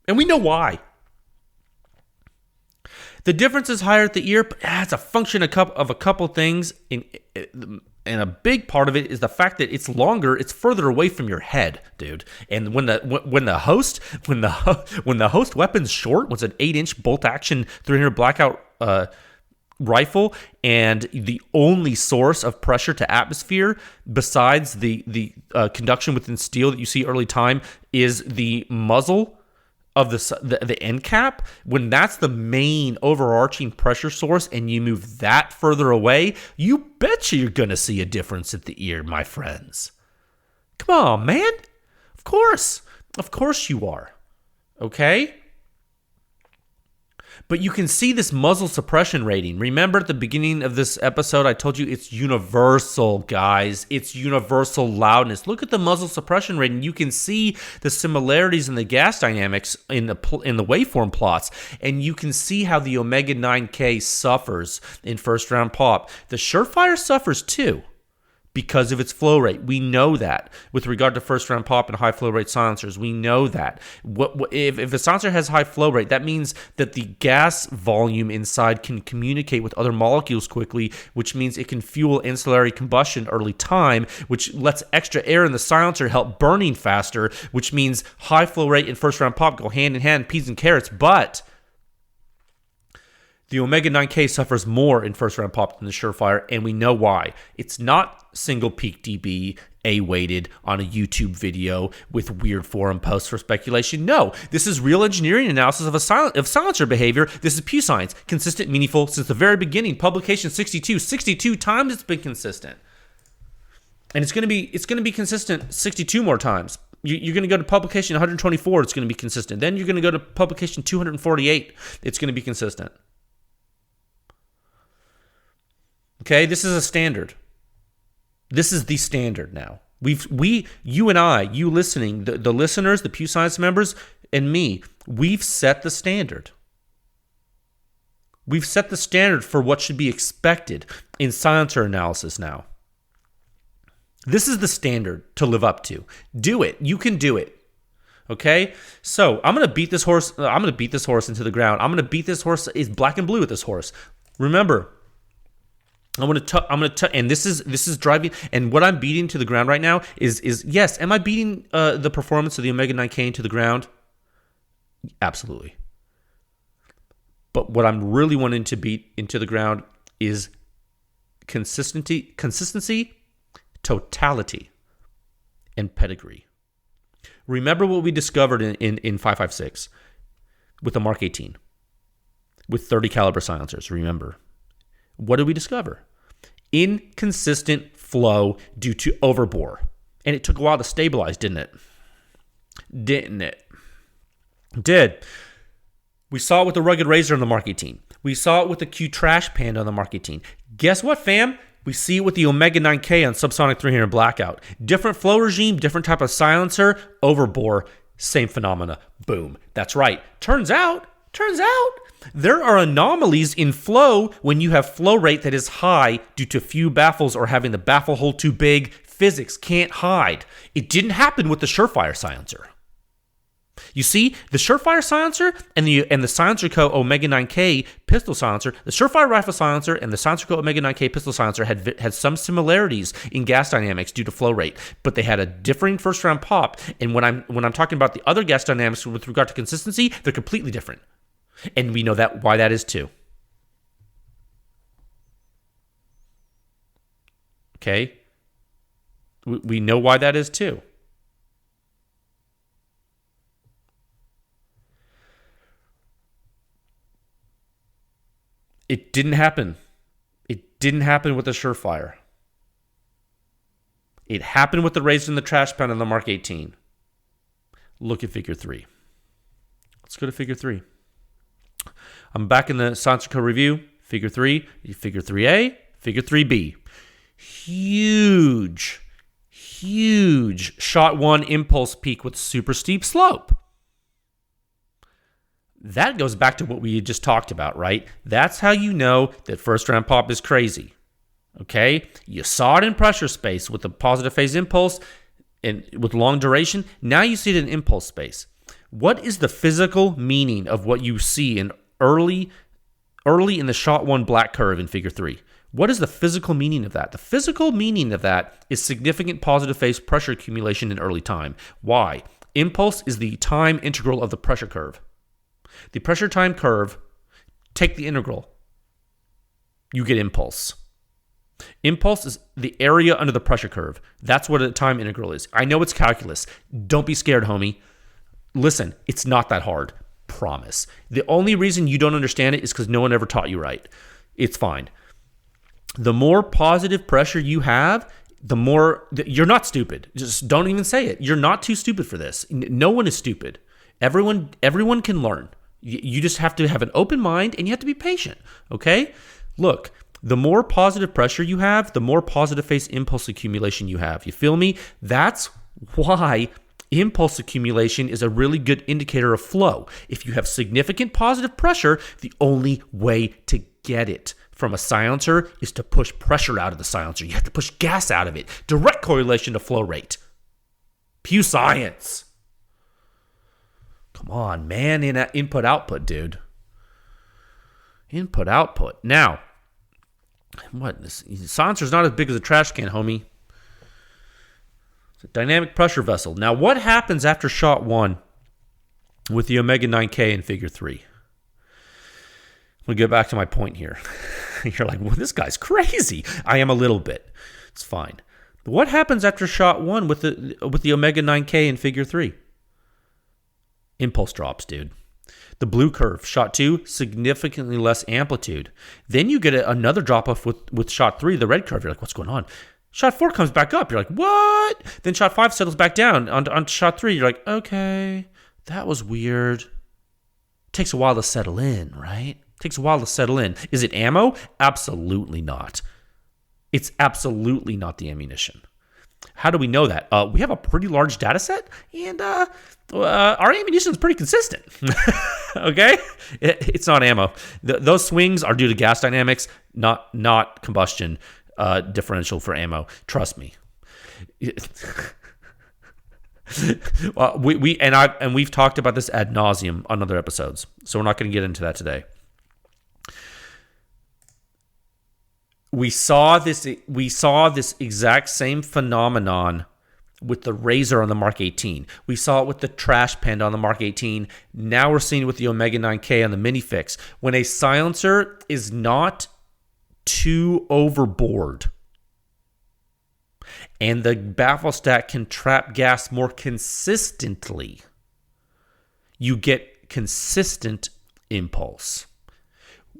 And we know why. The difference is higher at the ear, but it's a function of a couple things. And a big part of it is the fact that it's longer, it's further away from your head, dude. And when the host weapon's short, when it's an 8-inch bolt action 300 blackout rifle, and the only source of pressure to atmosphere besides the conduction within steel that you see early time is the muzzle of the end cap, when that's the main overarching pressure source and you move that further away, you betcha you're going to see a difference at the ear, my friends. Come on, man. Of course you are. Okay? But you can see this muzzle suppression rating. Remember at the beginning of this episode, I told you it's universal, guys. It's universal loudness. Look at the muzzle suppression rating. You can see the similarities in the gas dynamics in the waveform plots, and you can see how the Omega 9K suffers in first round pop. The Surefire suffers too, because of its flow rate. We know that. With regard to first round pop and high flow rate silencers, we know that. If a silencer has high flow rate, that means that the gas volume inside can communicate with other molecules quickly, which means it can fuel ancillary combustion early time, which lets extra air in the silencer help burning faster, which means high flow rate and first round pop go hand in hand, peas and carrots. But the Omega 9K suffers more in first round pop than the Surefire, and we know why. It's not single peak dB A-weighted on a YouTube video with weird forum posts for speculation. No, this is real engineering analysis of silencer behavior. This is PEW Science, consistent, meaningful since the very beginning. Publication 62 times it's been consistent, and it's going to be consistent 62 more times. You're going to go to publication 124. It's going to be consistent. Then you're going to go to publication 248. It's going to be consistent. Okay, this is a standard. This is the standard now. You and I, you listening, the listeners, the PEW Science members, and me, we've set the standard. We've set the standard for what should be expected in silencer analysis now. This is the standard to live up to. Do it. You can do it. Okay? So I'm gonna beat this horse. I'm gonna beat this horse into the ground. I'm gonna beat this horse. It's black and blue with this horse. Remember, I'm gonna and this is driving, and what I'm beating to the ground right now is yes, am I beating the performance of the Omega 9K into the ground? Absolutely. But what I'm really wanting to beat into the ground is consistency, totality, and pedigree. Remember what we discovered in 5.56 with the Mark 18, with 30 caliber silencers. Remember. What did we discover? Inconsistent flow due to overbore. And it took a while to stabilize, didn't it? Did. We saw it with the Rugged Razor on the Mark 18. We saw it with the Q Trash Panda on the Mark 18. Guess what, fam? We see it with the Omega 9K on subsonic 300 blackout. Different flow regime, different type of silencer, overbore, same phenomena. Boom. That's right. Turns out Turns out there are anomalies in flow when you have flow rate that is high due to few baffles or having the baffle hole too big. Physics can't hide. It didn't happen with the Surefire silencer. You see, the Surefire silencer and the SilencerCo Omega 9K pistol silencer, the Surefire rifle silencer and the SilencerCo Omega 9K pistol silencer had some similarities in gas dynamics due to flow rate, but they had a differing first round pop. And when I'm talking about the other gas dynamics with regard to consistency, they're completely different. And we know that why that is too. Okay? We know why that is too. It didn't happen. It didn't happen with the Surefire. It happened with the razor and the trash pan on the Mark 18. Look at figure 3. Let's go to figure 3. I'm back in the SilencerCo review. Figure 3, figure 3A, figure 3B. Huge shot 1 impulse peak with super steep slope. That goes back to what we just talked about, right? That's how you know that first round pop is crazy. Okay? You saw it in pressure space with the positive phase impulse and with long duration. Now you see it in impulse space. What is the physical meaning of what you see in early in the shot 1 black curve in figure 3? What is the physical meaning of that? The physical meaning of that is significant positive phase pressure accumulation in early time. Why? Impulse is the time integral of the pressure curve. The pressure time curve, take the integral, you get impulse. Impulse is the area under the pressure curve. That's what a time integral is. I know it's calculus. Don't be scared, homie. Listen, it's not that hard. Promise. The only reason you don't understand it is because no one ever taught you right. It's fine. The more positive pressure you have, the more... You're not stupid. Just don't even say it. You're not too stupid for this. No one is stupid. Everyone can learn. You just have to have an open mind and you have to be patient, okay? Look, the more positive pressure you have, the more positive phase impulse accumulation you have. You feel me? That's why impulse accumulation is a really good indicator of flow. If you have significant positive pressure, the only way to get it from a silencer is to push pressure out of the silencer. You have to push gas out of it. Direct correlation to flow rate. PEW Science. Come on, man. Input-output, dude. Input-output. Now, what? This silencer's not as big as a trash can, homie. It's a dynamic pressure vessel. Now, what happens after shot 1 with the Omega 9K in figure 3? We'll get back to my point here. You're like, well, this guy's crazy. I am a little bit. It's fine. But what happens after shot 1 with the Omega 9K in figure 3? Impulse drops, dude. The blue curve, shot 2, significantly less amplitude. Then you get another drop off with shot 3, the red curve. You're like, what's going on? Shot 4 comes back up. You're like, what? Then shot 5 settles back down on shot 3. You're like, okay, that was weird. Takes a while to settle in, right? Takes a while to settle in. Is it ammo? Absolutely not. It's absolutely not the ammunition. How do we know that? We have a pretty large data set, and our ammunition is pretty consistent. Okay? It's not ammo. Those swings are due to gas dynamics, not combustion differential for ammo. Trust me. We've talked about this ad nauseum on other episodes, so we're not going to get into that today. We saw this exact same phenomenon with the razor on the Mark 18. We saw it with the trash pen on the Mark 18. Now we're seeing it with the Omega 9K on the Minifix. When a silencer is not too overboard and the baffle stack can trap gas more consistently, you get consistent impulse.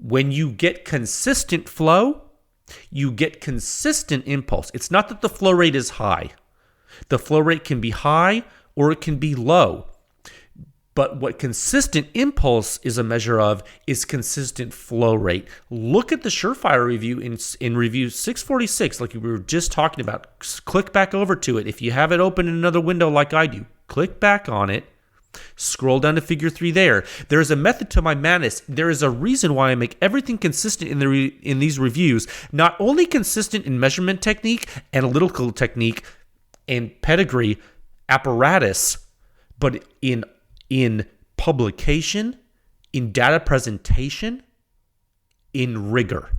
When you get consistent flow, you get consistent impulse. It's not that the flow rate is high. The flow rate can be high or it can be low. But what consistent impulse is a measure of is consistent flow rate. Look at the Surefire review in review 646, like we were just talking about. Click back over to it. If you have it open in another window like I do, click back on it Scroll down to figure 3 there. There is a method to my madness. There is a reason why I make everything consistent in these reviews. Not only consistent in measurement technique, analytical technique, and pedigree, apparatus, but in publication, in data presentation, in rigor.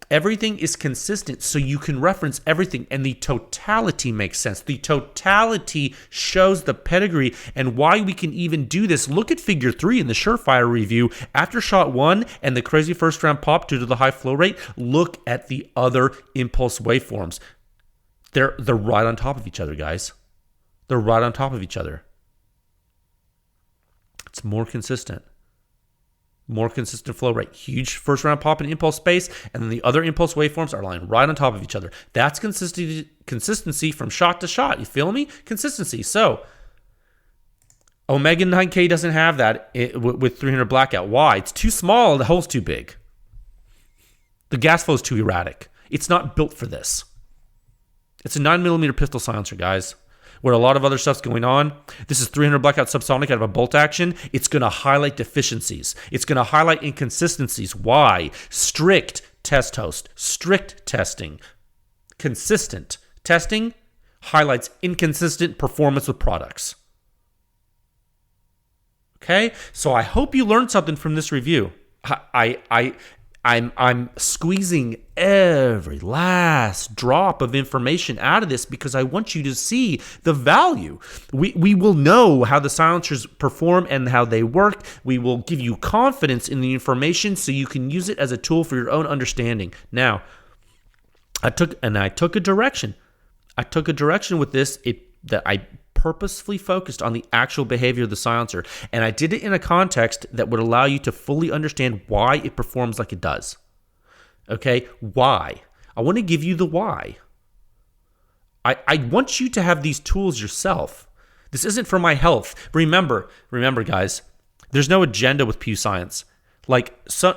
Everything is consistent, so you can reference everything, and the totality makes sense. The totality shows the pedigree and why we can even do this. Look at figure 3 in the Surefire review. After shot 1 and the crazy first round pop due to the high flow rate, look at the other impulse waveforms. They're right on top of each other, guys. They're right on top of each other. It's more consistent. More consistent flow rate. Huge first round pop in impulse space, and then the other impulse waveforms are lying right on top of each other. That's consistency from shot to shot. You feel me? Consistency. So Omega 9K doesn't have that with 300 blackout. Why? It's too small. The hole's too big. The gas flow is too erratic. It's not built for this. It's a 9mm pistol silencer, guys. Where a lot of other stuff's going on. This is 300 blackout subsonic out of a bolt action. It's going to highlight deficiencies. It's going to highlight inconsistencies. Why? Strict test host. Strict testing. Consistent testing highlights inconsistent performance with products. Okay? So I hope you learned something from this review. I'm squeezing every last drop of information out of this because I want you to see the value. We will know how the silencers perform and how they work. We will give you confidence in the information so you can use it as a tool for your own understanding. Now, I took a direction. I took a direction with this that I purposefully focused on the actual behavior of the silencer, and I did it in a context that would allow you to fully understand why it performs like it does. Okay? Why? I want to give you the why. I want you to have these tools yourself. This isn't for my health. Remember, guys, there's no agenda with PEW Science. Like, some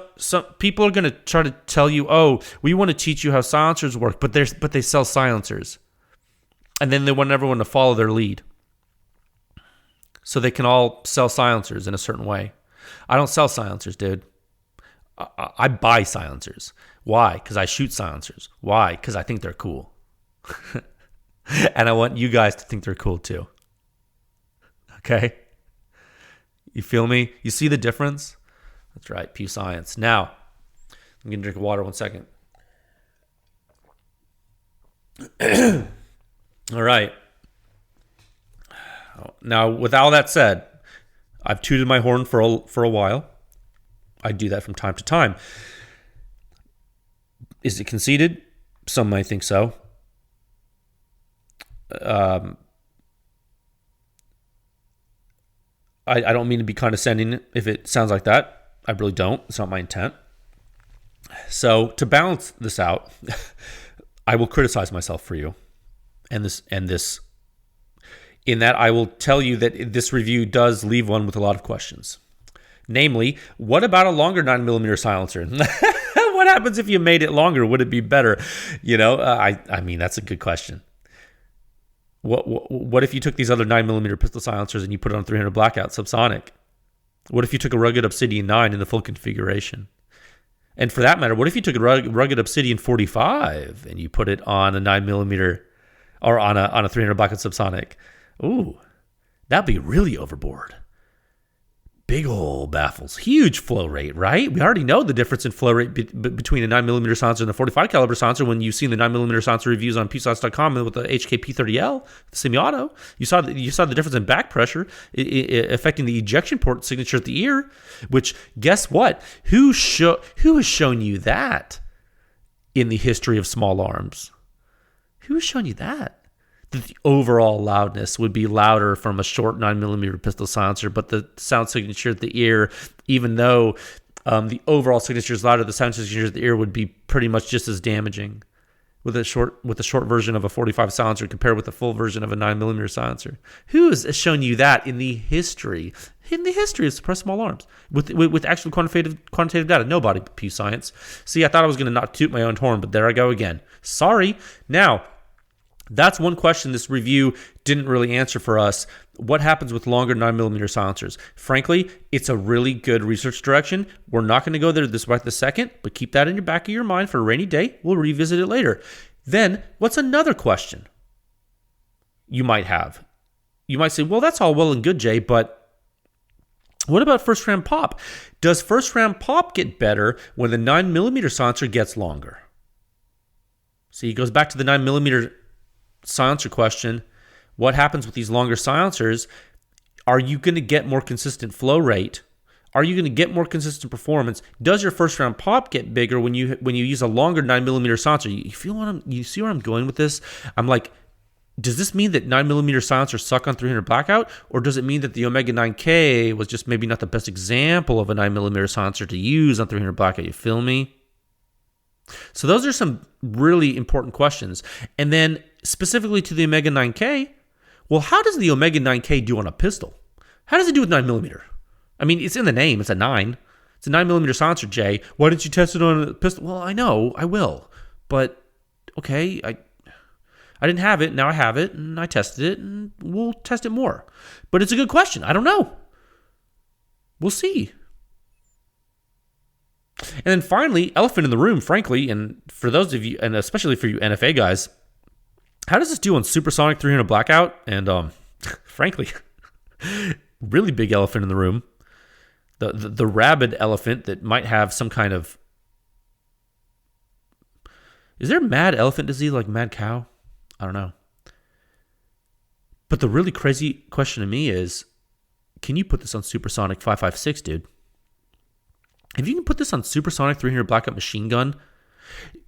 people are going to try to tell you, oh, we want to teach you how silencers work, but they sell silencers. And then they want everyone to follow their lead. So they can all sell silencers in a certain way. I don't sell silencers, dude. I buy silencers. Why? Because I shoot silencers. Why? Because I think they're cool. And I want you guys to think they're cool too. Okay? You feel me? You see the difference? That's right, PEW Science. Now, I'm going to drink water 1 second. All right. Now, with all that said, I've tooted my horn for a while. I do that from time to time. Is it conceited? Some might think so. I don't mean to be condescending if it sounds like that. I really don't. It's not my intent. So to balance this out, I will criticize myself for you. And this, in that I will tell you that this review does leave one with a lot of questions. Namely, what about a longer 9mm silencer? What happens if you made it longer? Would it be better? You know, I mean, that's a good question. What if you took these other 9mm pistol silencers and you put it on 300 blackout subsonic? What if you took a rugged Obsidian 9 in the full configuration? And for that matter, what if you took a rugged Obsidian 45 and you put it on a 9mm or on a 300 blackout subsonic? Ooh, that'd be really overboard. Big ol' baffles, huge flow rate, right? We already know the difference in flow rate between a 9mm silencer and a 45 caliber silencer when you've seen the 9mm silencer reviews on PewScience.com with the HKP30L, the semi-auto. You saw the difference in back pressure affecting the ejection port signature at the ear, which, guess what? Who has shown you that in the history of small arms? Who has shown you that? That the overall loudness would be louder from a short 9mm pistol silencer, but the sound signature at the ear, even though the overall signature is louder, the sound signature at the ear would be pretty much just as damaging with a short version of a 45 silencer compared with the full version of a 9mm silencer. Who has shown you that in the history of suppressed small arms with actual quantitative data? Nobody but PEW Science. See, I thought I was going to not toot my own horn, but there I go again. Sorry. Now, That's one question this review didn't really answer for us. What happens with longer 9mm silencers? Frankly, it's a really good research direction. We're not going to go there this right this second, but keep that in your back of your mind for a rainy day. We'll revisit it later. Then, what's another question you might have? You might say, well, that's all well and good, Jay, but what about first round pop? Does first round pop get better when the 9mm silencer gets longer? See, it goes back to the 9mm silencer question. What happens with these longer silencers? Are you going to get more consistent flow rate? Are you going to get more consistent performance? Does your first round pop get bigger when you use a longer 9mm silencer? You see where I'm going with this? I'm like, does this mean that 9mm silencers suck on 300 blackout, or does it mean that the Omega 9K was just maybe not the best example of a 9mm silencer to use on 300 blackout? You feel me? So those are some really important questions. And then specifically to the Omega 9K, well, how does the Omega 9K do on a pistol? How does it do with 9mm? I mean, it's in the name. It's a 9. It's a 9mm silencer, Jay. Why didn't you test it on a pistol? Well, I know. I will. But, okay, I didn't have it. Now I have it, and I tested it, and we'll test it more. But it's a good question. I don't know. We'll see. And then finally, elephant in the room, frankly, and for those of you, and especially for you NFA guys, how does this do on supersonic 300 blackout? And frankly, really big elephant in the room. The rabid elephant that might have some kind of... Is there mad elephant disease like mad cow? I don't know. But the really crazy question to me is, can you put this on supersonic 5.56, dude? If you can put this on supersonic 300 blackout machine gun,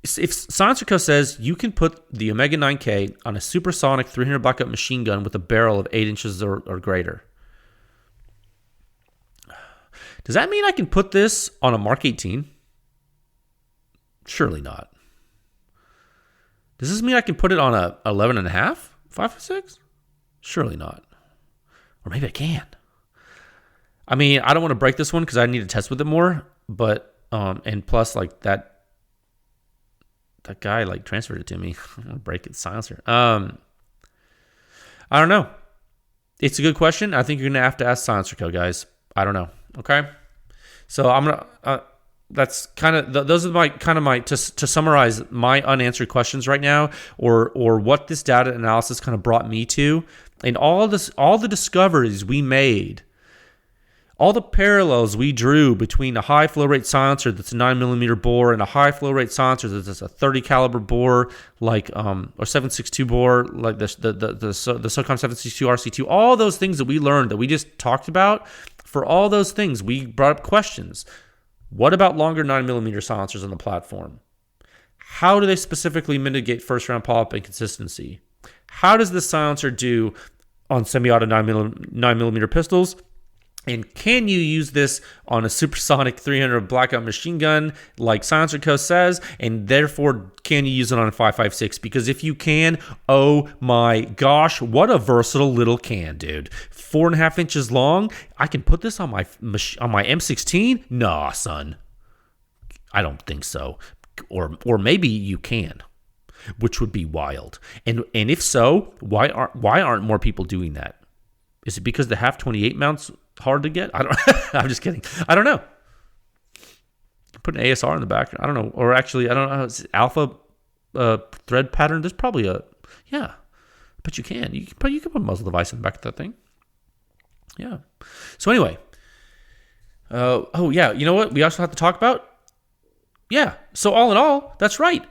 if SilencerCo says you can put the Omega 9K on a supersonic 300 blackout machine gun with a barrel of 8 inches or greater, does that mean I can put this on a Mark 18? Surely not. Does this mean I can put it on a 11.5, 5.6? Surely not. Or maybe I can. I mean, I don't want to break this one because I need to test with it more. But and plus, like that guy like transferred it to me. I'm gonna break it, silencer. I don't know. It's a good question. I think you're gonna have to ask SilencerCo, guys. I don't know. Okay. So I'm gonna. That's kind of those are my to summarize my unanswered questions right now, or what this data analysis kind of brought me to, and all the discoveries we made. All the parallels we drew between a high flow rate silencer that's a 9mm bore and a high flow rate silencer that's a 30 caliber bore, like or 7.62 bore, like the SOCOM 762 RC2. All those things that we learned that we just talked about. For all those things, we brought up questions. What about longer 9mm silencers on the platform? How do they specifically mitigate first round pop inconsistency? How does the silencer do on semi-auto 9mm pistols? And can you use this on a supersonic 300 blackout machine gun like SilencerCo says? And therefore, can you use it on a 5.56? Because if you can, oh my gosh, what a versatile little can, dude. 4.5 inches long. I can put this on my M16? Nah, son. I don't think so. Or maybe you can, which would be wild. And if so, why aren't more people doing that? Is it because the half 28 mounts hard to get? I don't. I'm just kidding. I don't know. Put an ASR in the back. I don't know. Or actually, I don't know. It's alpha thread pattern. There's probably yeah. But you can. You can put a muzzle device in the back of that thing. Yeah. So anyway. Oh yeah. You know what? We also have to talk about. Yeah. So all in all, that's right.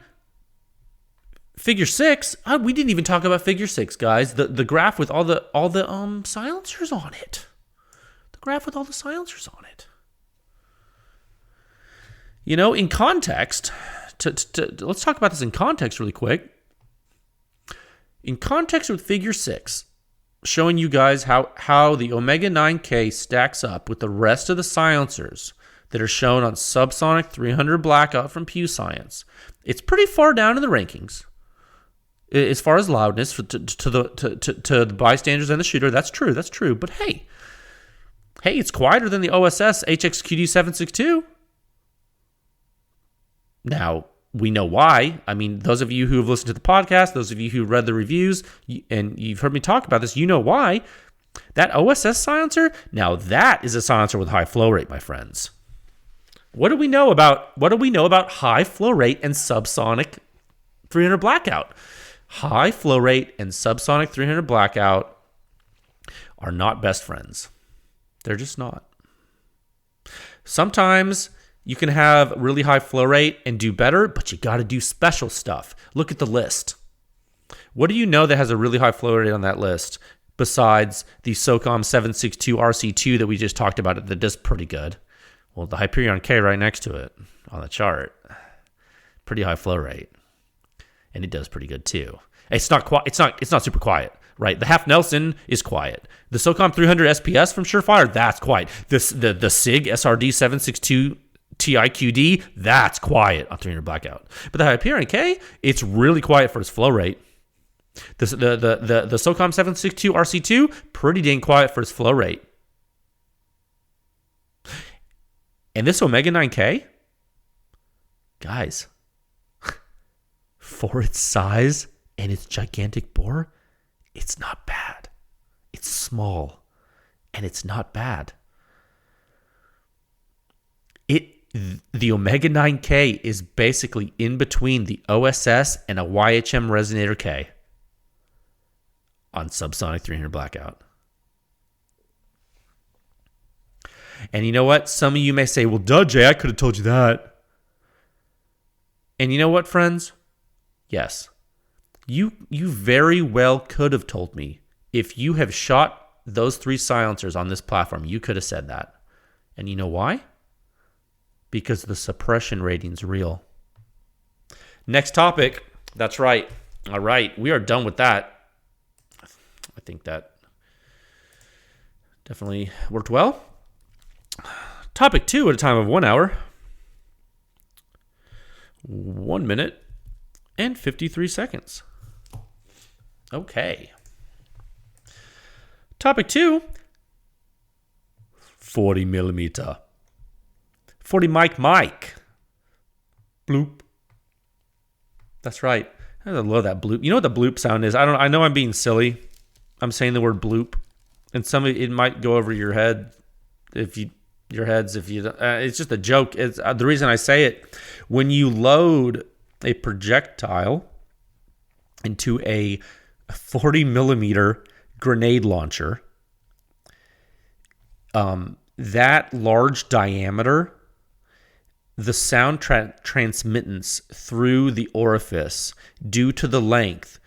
Figure 6, we didn't even talk about Figure 6, guys. The graph with all the silencers on it. The graph with all the silencers on it. You know, in context, let's talk about this in context really quick. In context with Figure 6, showing you guys how the Omega 9K stacks up with the rest of the silencers that are shown on subsonic 300 blackout from PEW Science. It's pretty far down in the rankings. As far as loudness to the bystanders and the shooter, that's true. But hey, it's quieter than the OSS HXQD 762. Now, we know why. I mean, those of you who have listened to the podcast, those of you who read the reviews, and you've heard me talk about this, you know why. That OSS silencer, now that is a silencer with high flow rate, my friends. What do we know about high flow rate and subsonic 300 blackout? High flow rate and subsonic 300 blackout are not best friends. They're just not. Sometimes you can have really high flow rate and do better, but you got to do special stuff. Look at the list. What do you know that has a really high flow rate on that list besides the SOCOM 762 RC2 that we just talked about that does pretty good? Well, the Hyperion K right next to it on the chart. Pretty high flow rate. And it does pretty good too. It's not super quiet, right? The Half Nelson is quiet. The SOCOM 300 SPS from Surefire, that's quiet. The SIG SRD 762 TIQD, that's quiet on 300 blackout. But the Hyperion K, it's really quiet for its flow rate. The SOCOM 762 RC2, pretty dang quiet for its flow rate. And this Omega 9K, guys, for its size and its gigantic bore, it's not bad. It's small, and it's not bad. The Omega 9K is basically in between the OSS and a YHM Resonator K on subsonic 300 blackout. And you know what? Some of you may say, well, duh, Jay, I could have told you that. And you know what, friends? Yes. You very well could have told me. If you have shot those 3 silencers on this platform, you could have said that. And you know why? Because the suppression rating's real. Next topic. That's right. All right. We are done with that. I think that definitely worked well. Topic 2 at a time of 1 hour, 1 minute, and 53 seconds. Okay. Topic 2, 40 millimeter. 40 mic. Bloop. That's right. I love that bloop. You know what the bloop sound is? I know I'm being silly. I'm saying the word bloop, and it might go over your head it's just a joke. It's the reason I say it. When you load a projectile into a 40 millimeter grenade launcher, that large diameter, the sound transmittance through the orifice, due to the length,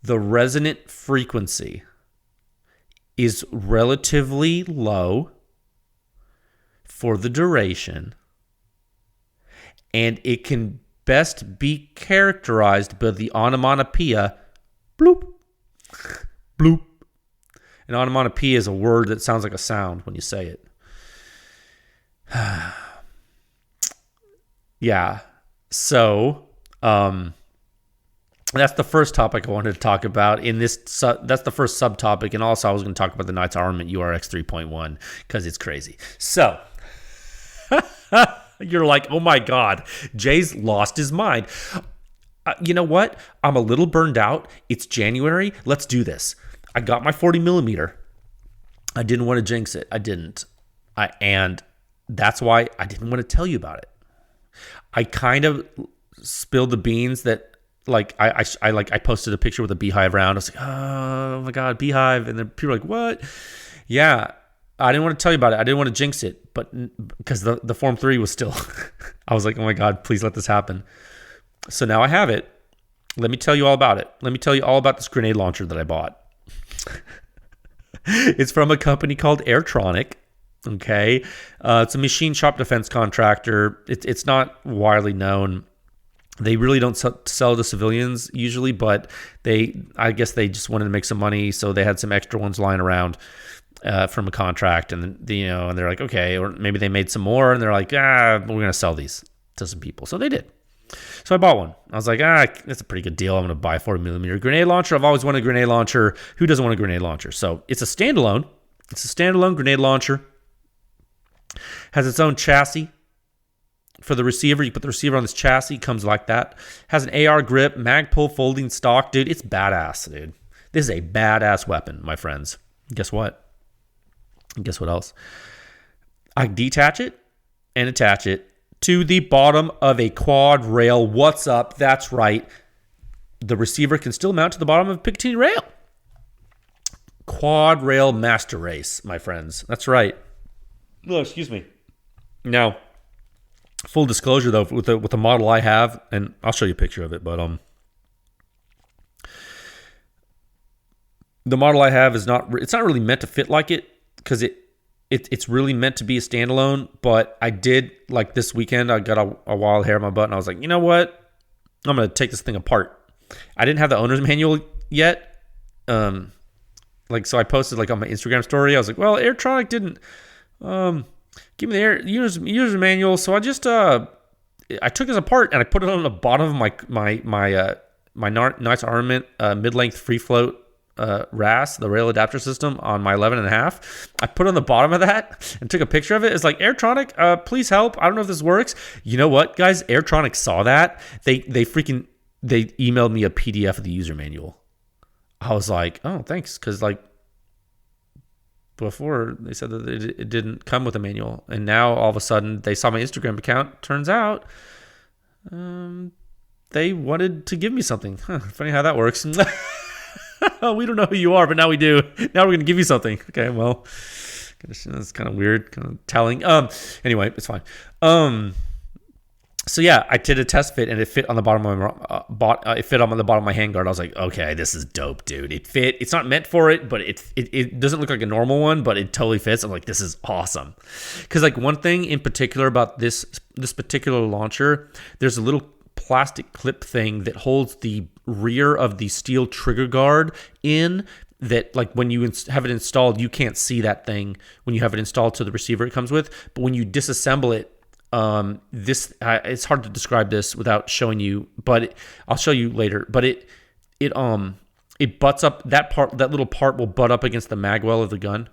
the resonant frequency is relatively low for the duration, and it can best be characterized by the onomatopoeia bloop, bloop. An onomatopoeia is a word that sounds like a sound when you say it. Yeah. So, that's the first topic I wanted to talk about in this. That's the first subtopic, and also I was going to talk about the Knights Armament URX 3.1 because it's crazy. So, you're like, oh my God, Jay's lost his mind. You know what? I'm a little burned out. It's January. Let's do this. I got my 40 millimeter. I didn't want to jinx it. I didn't. And that's why I didn't want to tell you about it. I kind of spilled the beans that, like, I posted a picture with a beehive around. I was like, oh my God, beehive. And then people were like, what? Yeah. I didn't want to tell you about it. I didn't want to jinx it, but because the Form 3 was still, I was like, oh my God, please let this happen. So now I have it. Let me tell you all about it. Let me tell you all about this grenade launcher that I bought. It's from a company called Airtronic. Okay. It's a machine shop defense contractor. It's not widely known. They really don't sell to civilians usually, but I guess they just wanted to make some money, so they had some extra ones lying around from a contract, and and they're like, okay, or maybe they made some more, and they're like, we're gonna sell these to some people, so they did. So I bought one. I was like, that's a pretty good deal. I'm gonna buy a 40 millimeter grenade launcher. I've always wanted a grenade launcher. Who doesn't want a grenade launcher? So it's a standalone. It's a standalone grenade launcher. Has its own chassis for the receiver. You put the receiver on this chassis, comes like that. Has an AR grip, mag pull, folding stock, dude. It's badass, dude. This is a badass weapon, my friends. Guess what? Guess what else? I detach it and attach it to the bottom of a quad rail. What's up? That's right. The receiver can still mount to the bottom of a Picatinny rail. Quad rail master race, my friends. That's right. Oh, excuse me. Now, full disclosure though, with the model I have, and I'll show you a picture of it, but the model I have it's not really meant to fit like it, because it's really meant to be a standalone. But I did, like this weekend, I got a wild hair in my butt, and I was like, you know what? I'm gonna take this thing apart. I didn't have the owner's manual yet. So I posted like on my Instagram story. I was like, well, Airtronic didn't give me the user manual, so I just I took it apart and I put it on the bottom of my nice armament mid-length free float RAS, the rail adapter system, on my 11.5. I put it on the bottom of that and took a picture of it. It's like, Airtronic, please help. I don't know if this works. You know what, guys? Airtronic saw that. They emailed me a PDF of the user manual. I was like, oh, thanks, because like before they said that it didn't come with a manual, and now all of a sudden they saw my Instagram account. Turns out they wanted to give me something. Funny how that works. We don't know who you are, but now we do. Now we're going to give you something. Okay, well, that's kind of weird, kind of telling. Anyway, it's fine. So yeah, I did a test fit, and it fit on the bottom of my it fit on the bottom of my handguard. I was like, okay, this is dope, dude. It fit. It's not meant for it, but it doesn't look like a normal one, but it totally fits. I'm like, this is awesome. Because like one thing in particular about this particular launcher, there's a little plastic clip thing that holds the rear of the steel trigger guard in, that like when you have it installed, you can't see that thing when you have it installed to the receiver it comes with. But when you disassemble it, it's hard to describe this without showing you, but I'll show you later. But it butts up, that little part will butt up against the mag well of the gun.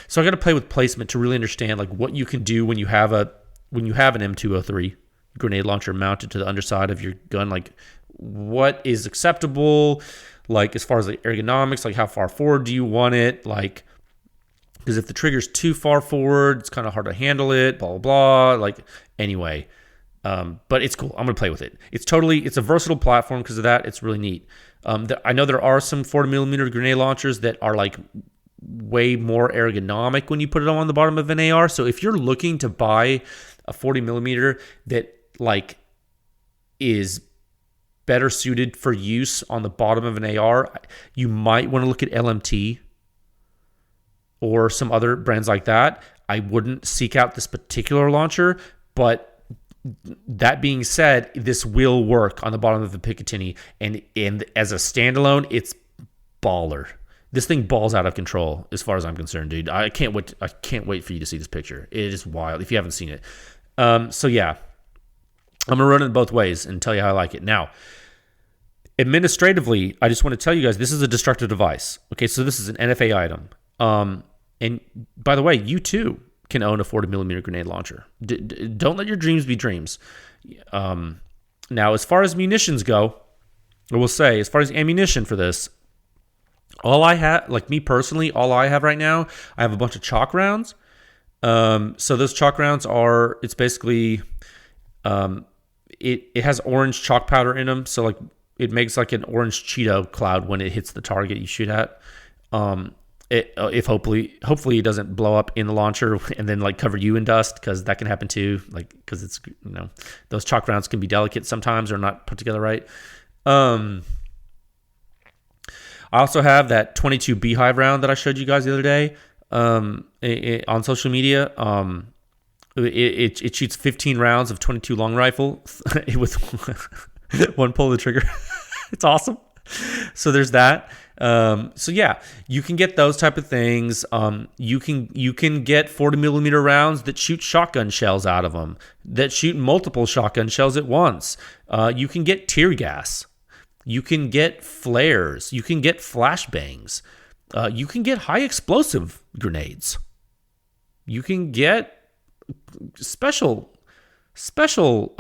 So I got to play with placement to really understand like what you can do when you have an M203 grenade launcher mounted to the underside of your gun. Like what is acceptable, like as far as like ergonomics, like how far forward do you want it, like. Because if the trigger's too far forward, it's kind of hard to handle it, blah, blah, blah. Like, anyway. But it's cool. I'm going to play with it. It's a versatile platform because of that. It's really neat. I know there are some 40mm grenade launchers that are like way more ergonomic when you put it on the bottom of an AR. So if you're looking to buy a 40mm that like is better suited for use on the bottom of an AR, you might want to look at LMT or some other brands like that. I wouldn't seek out this particular launcher, but that being said, this will work on the bottom of the Picatinny, and as a standalone, it's baller. This thing balls out of control as far as I'm concerned, dude. I can't wait for you to see this picture. It is wild if you haven't seen it. So yeah, I'm gonna run it both ways and tell you how I like it. Now, administratively, I just want to tell you guys, this is a destructive device. Okay, so this is an NFA item. And by the way, you too can own a 40mm grenade launcher. Don't let your dreams be dreams. Now, as far as munitions go, I will say, as far as ammunition for this, all I have, like me personally, all I have right now, I have a bunch of chalk rounds. So those chalk rounds are, it's basically, it has orange chalk powder in them. So like it makes like an orange Cheeto cloud when it hits the target you shoot at. If hopefully it doesn't blow up in the launcher and then like cover you in dust, because that can happen too. Like, because it's, those chalk rounds can be delicate sometimes or not put together right. I also have that 22 Beehive round that I showed you guys the other day on social media. It shoots 15 rounds of 22 long rifle with one pull of the trigger. It's awesome. So there's that. So yeah, you can get those type of things. You can get 40mm rounds that shoot shotgun shells out of them, that shoot multiple shotgun shells at once. You can get tear gas. You can get flares. You can get flashbangs. You can get high explosive grenades. You can get special special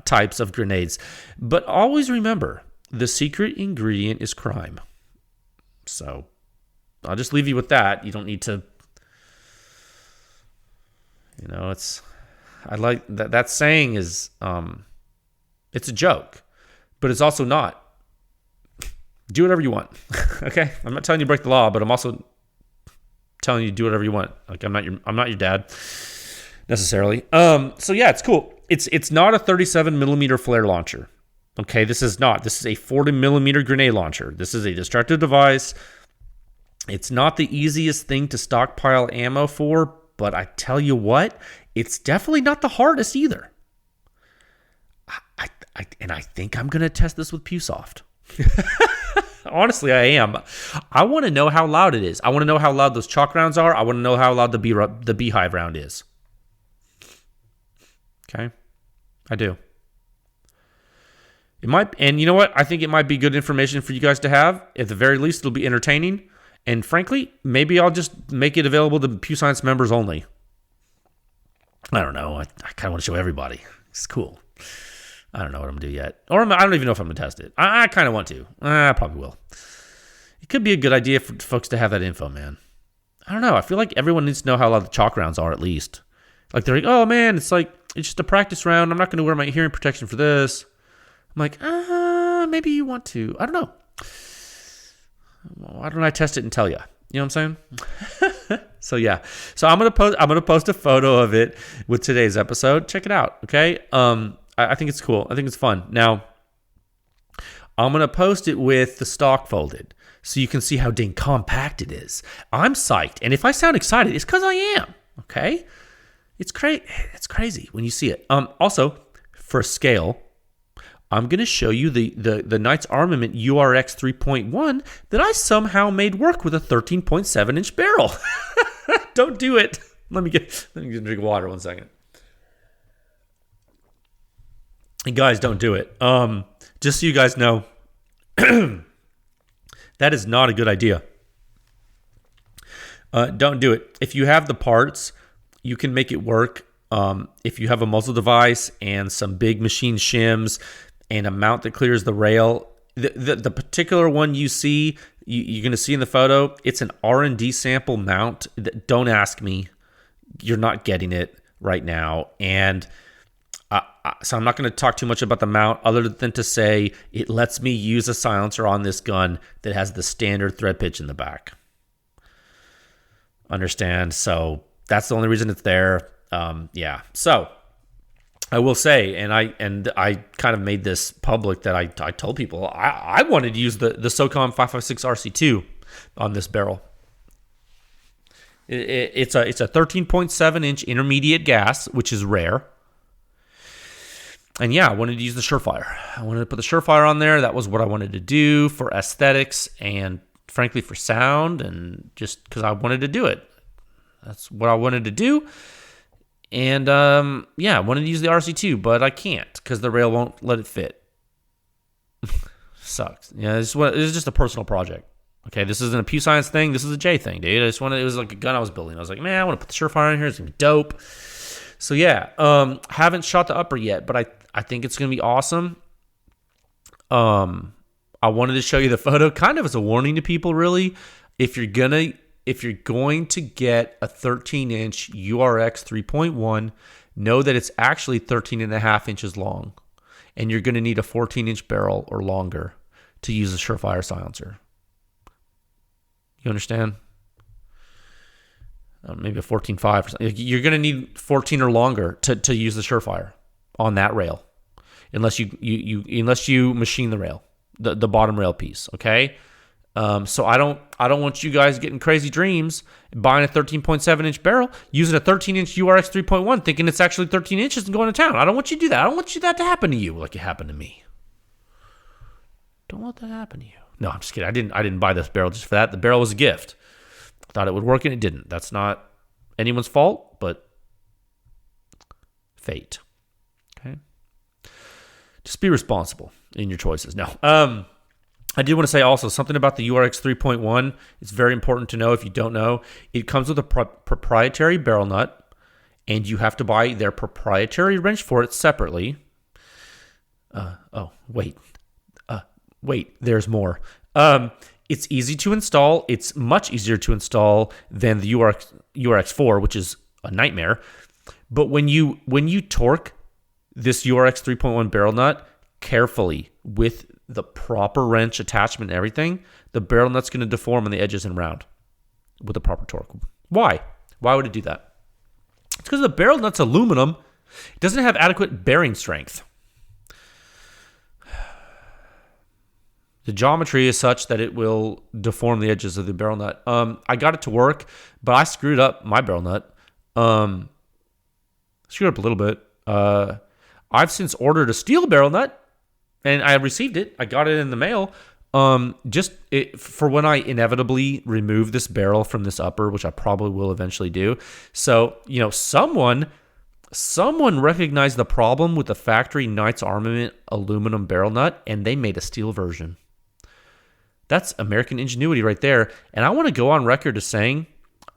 types of grenades. But always remember, the secret ingredient is crime. So I'll just leave you with that. You don't need to, I like that saying is, it's a joke, but it's also not. Do whatever you want. Okay? I'm not telling you to break the law, but I'm also telling you to do whatever you want. Like I'm not your dad necessarily. So yeah, it's cool. It's not a 37 millimeter flare launcher. Okay, this is a 40 millimeter grenade launcher. This is a destructive device. It's not the easiest thing to stockpile ammo for, but I tell you what, it's definitely not the hardest either. I think I'm gonna test this with PewSoft. Honestly, I am. I want to know how loud it is. I want to know how loud those chalk rounds are. I want to know how loud the beehive round is. Okay, I do. It might, and you know what? I think it might be good information for you guys to have. At the very least, it'll be entertaining. And frankly, maybe I'll just make it available to PEW Science members only. I don't know. I kind of want to show everybody. It's cool. I don't know what I'm going to do yet. Or I don't even know if I'm going to test it. I kind of want to. I probably will. It could be a good idea for folks to have that info, man. I don't know. I feel like everyone needs to know how loud the chalk rounds are at least. Like they're like, oh man, it's just a practice round. I'm not going to wear my hearing protection for this. I'm like, maybe you want to. I don't know. Why don't I test it and tell you? You know what I'm saying? So yeah. So I'm gonna post a photo of it with today's episode. Check it out. Okay. I think it's cool. I think it's fun. Now, I'm going to post it with the stock folded so you can see how dang compact it is. I'm psyched. And if I sound excited, it's because I am. Okay? It's crazy when you see it. Also, for scale, I'm going to show you the Knights Armament URX 3.1 that I somehow made work with a 13.7-inch barrel. Don't do it. Let me get a drink of water 1 second. Guys, don't do it. Just so you guys know, that is not a good idea. Don't do it. If you have the parts, you can make it work. If you have a muzzle device and some big machine shims and a mount that clears the rail, the particular one you see, you're going to see in the photo, it's an R&D sample mount. Don't ask me. You're not getting it right now. And so I'm not going to talk too much about the mount other than to say it lets me use a silencer on this gun that has the standard thread pitch in the back. Understand? So that's the only reason it's there. Yeah. So I will say, and I kind of made this public that I told people I wanted to use the SOCOM 556 RC2 on this barrel. It's a 13.7-inch intermediate gas, which is rare. And yeah, I wanted to use the Surefire. I wanted to put the Surefire on there. That was what I wanted to do for aesthetics and frankly for sound and just because I wanted to do it. That's what I wanted to do. And yeah, I wanted to use the RC2, but I can't because the rail won't let it fit. Sucks. Yeah, this is just a personal project. Okay, this isn't a PEW Science thing. This is a J thing, dude. It was like a gun I was building. I was like, man, I want to put the Surefire in here. It's going to be dope. So yeah, haven't shot the upper yet, but I think it's going to be awesome. I wanted to show you the photo kind of as a warning to people, really. If you're going to get a 13-inch URX 3.1, know that it's actually 13 and a half inches long, and you're going to need a 14-inch barrel or longer to use a Surefire silencer. You understand? Maybe a 14.5 or something. You're going to need 14 or longer to use the Surefire on that rail, unless you machine the rail, the bottom rail piece. Okay, so I don't want you guys getting crazy dreams buying a 13.7-inch barrel, using a 13-inch URX 3.1, thinking it's actually 13 inches and going to town. I don't want you to do that. I don't want that to happen to you like it happened to me. Don't let that happen to you. No, I'm just kidding. I didn't buy this barrel just for that. The barrel was a gift. Thought it would work and it didn't. That's not anyone's fault, but fate. Okay. Just be responsible in your choices. No. I did want to say also something about the URX 3.1. It's very important to know if you don't know. It comes with a proprietary barrel nut and you have to buy their proprietary wrench for it separately. Wait, there's more. It's easy to install. It's much easier to install than the URX4, which is a nightmare. But when you torque this URX 3.1 barrel nut carefully with the proper wrench attachment and everything, the barrel nut's going to deform on the edges and round with the proper torque. Why? Why would it do that? It's because the barrel nut's aluminum. It doesn't have adequate bearing strength. The geometry is such that it will deform the edges of the barrel nut. I got it to work, but I screwed up my barrel nut. Screwed up a little bit. I've since ordered a steel barrel nut, and I received it. I got it in the mail. For when I inevitably remove this barrel from this upper, which I probably will eventually do. So, someone recognized the problem with the factory Knights Armament aluminum barrel nut, and they made a steel version. That's American ingenuity right there. And I want to go on record as saying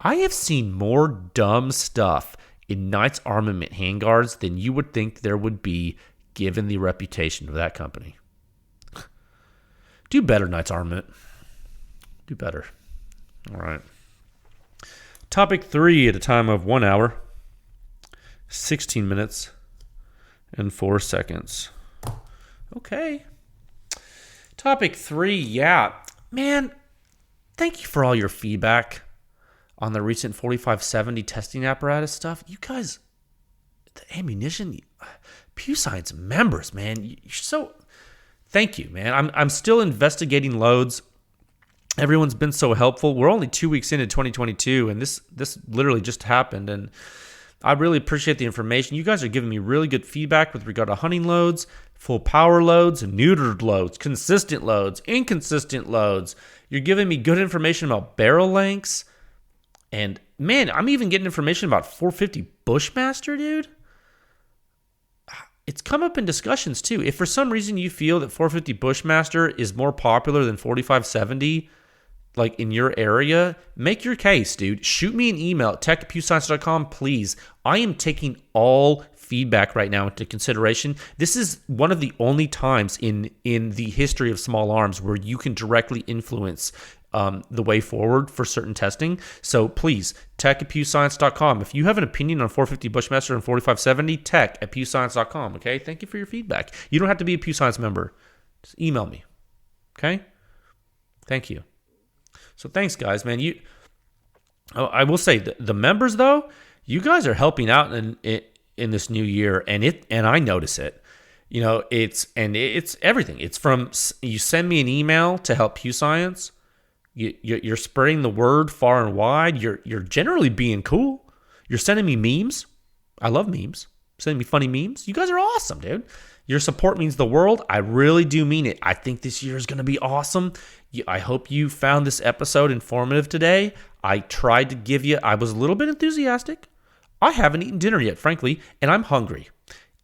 I have seen more dumb stuff in Knights Armament handguards than you would think there would be given the reputation of that company. Do better, Knights Armament. Do better. All right. Topic 3 at a time of 1 hour, 16 minutes, and 4 seconds. Okay. Topic 3, yeah. Man, thank you for all your feedback on the recent 4570 testing apparatus stuff. You guys, the ammunition, PEW Science members, man, you're so... Thank you, man. I'm still investigating loads. Everyone's been so helpful. We're only 2 weeks into 2022, and this literally just happened, and I really appreciate the information. You guys are giving me really good feedback with regard to hunting loads, full power loads, neutered loads, consistent loads, inconsistent loads. You're giving me good information about barrel lengths. And man, I'm even getting information about 450 Bushmaster, dude. It's come up in discussions too. If for some reason you feel that 450 Bushmaster is more popular than 4570, like in your area, make your case, dude. Shoot me an email at tech@pewscience.com, please. I am taking all feedback right now into consideration. This is one of the only times in the history of small arms where you can directly influence the way forward for certain testing. So please, tech@pewscience.com. If you have an opinion on 450 Bushmaster and 4570, tech@pewscience.com. Okay, thank you for your feedback. You don't have to be a PEW Science member. Just email me. Okay, thank you. So thanks, guys, man. I will say the members though, you guys are helping out in this new year, and I notice it. It's everything. It's from you send me an email to help PEW Science. You're spreading the word far and wide. You're generally being cool. You're sending me memes. I love memes. Sending me funny memes. You guys are awesome, dude. Your support means the world. I really do mean it. I think this year is going to be awesome. I hope you found this episode informative today. I tried to give you, I was a little bit enthusiastic. I haven't eaten dinner yet, frankly, and I'm hungry.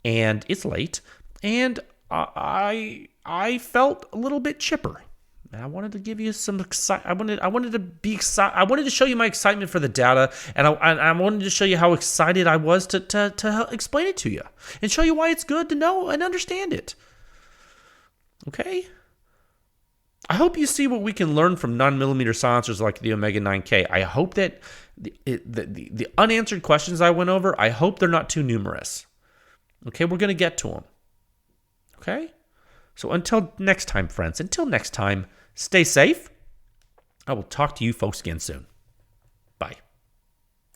And it's late. And I felt a little bit chipper. I wanted to give you some excitement. I wanted to be excited. I wanted to show you my excitement for the data, and I wanted to show you how excited I was to explain it to you and show you why it's good to know and understand it. Okay? I hope you see what we can learn from 9mm silencers like the Omega 9K. I hope that the unanswered questions I went over, I hope they're not too numerous. Okay? We're going to get to them. Okay? So until next time, friends, stay safe. I will talk to you folks again soon.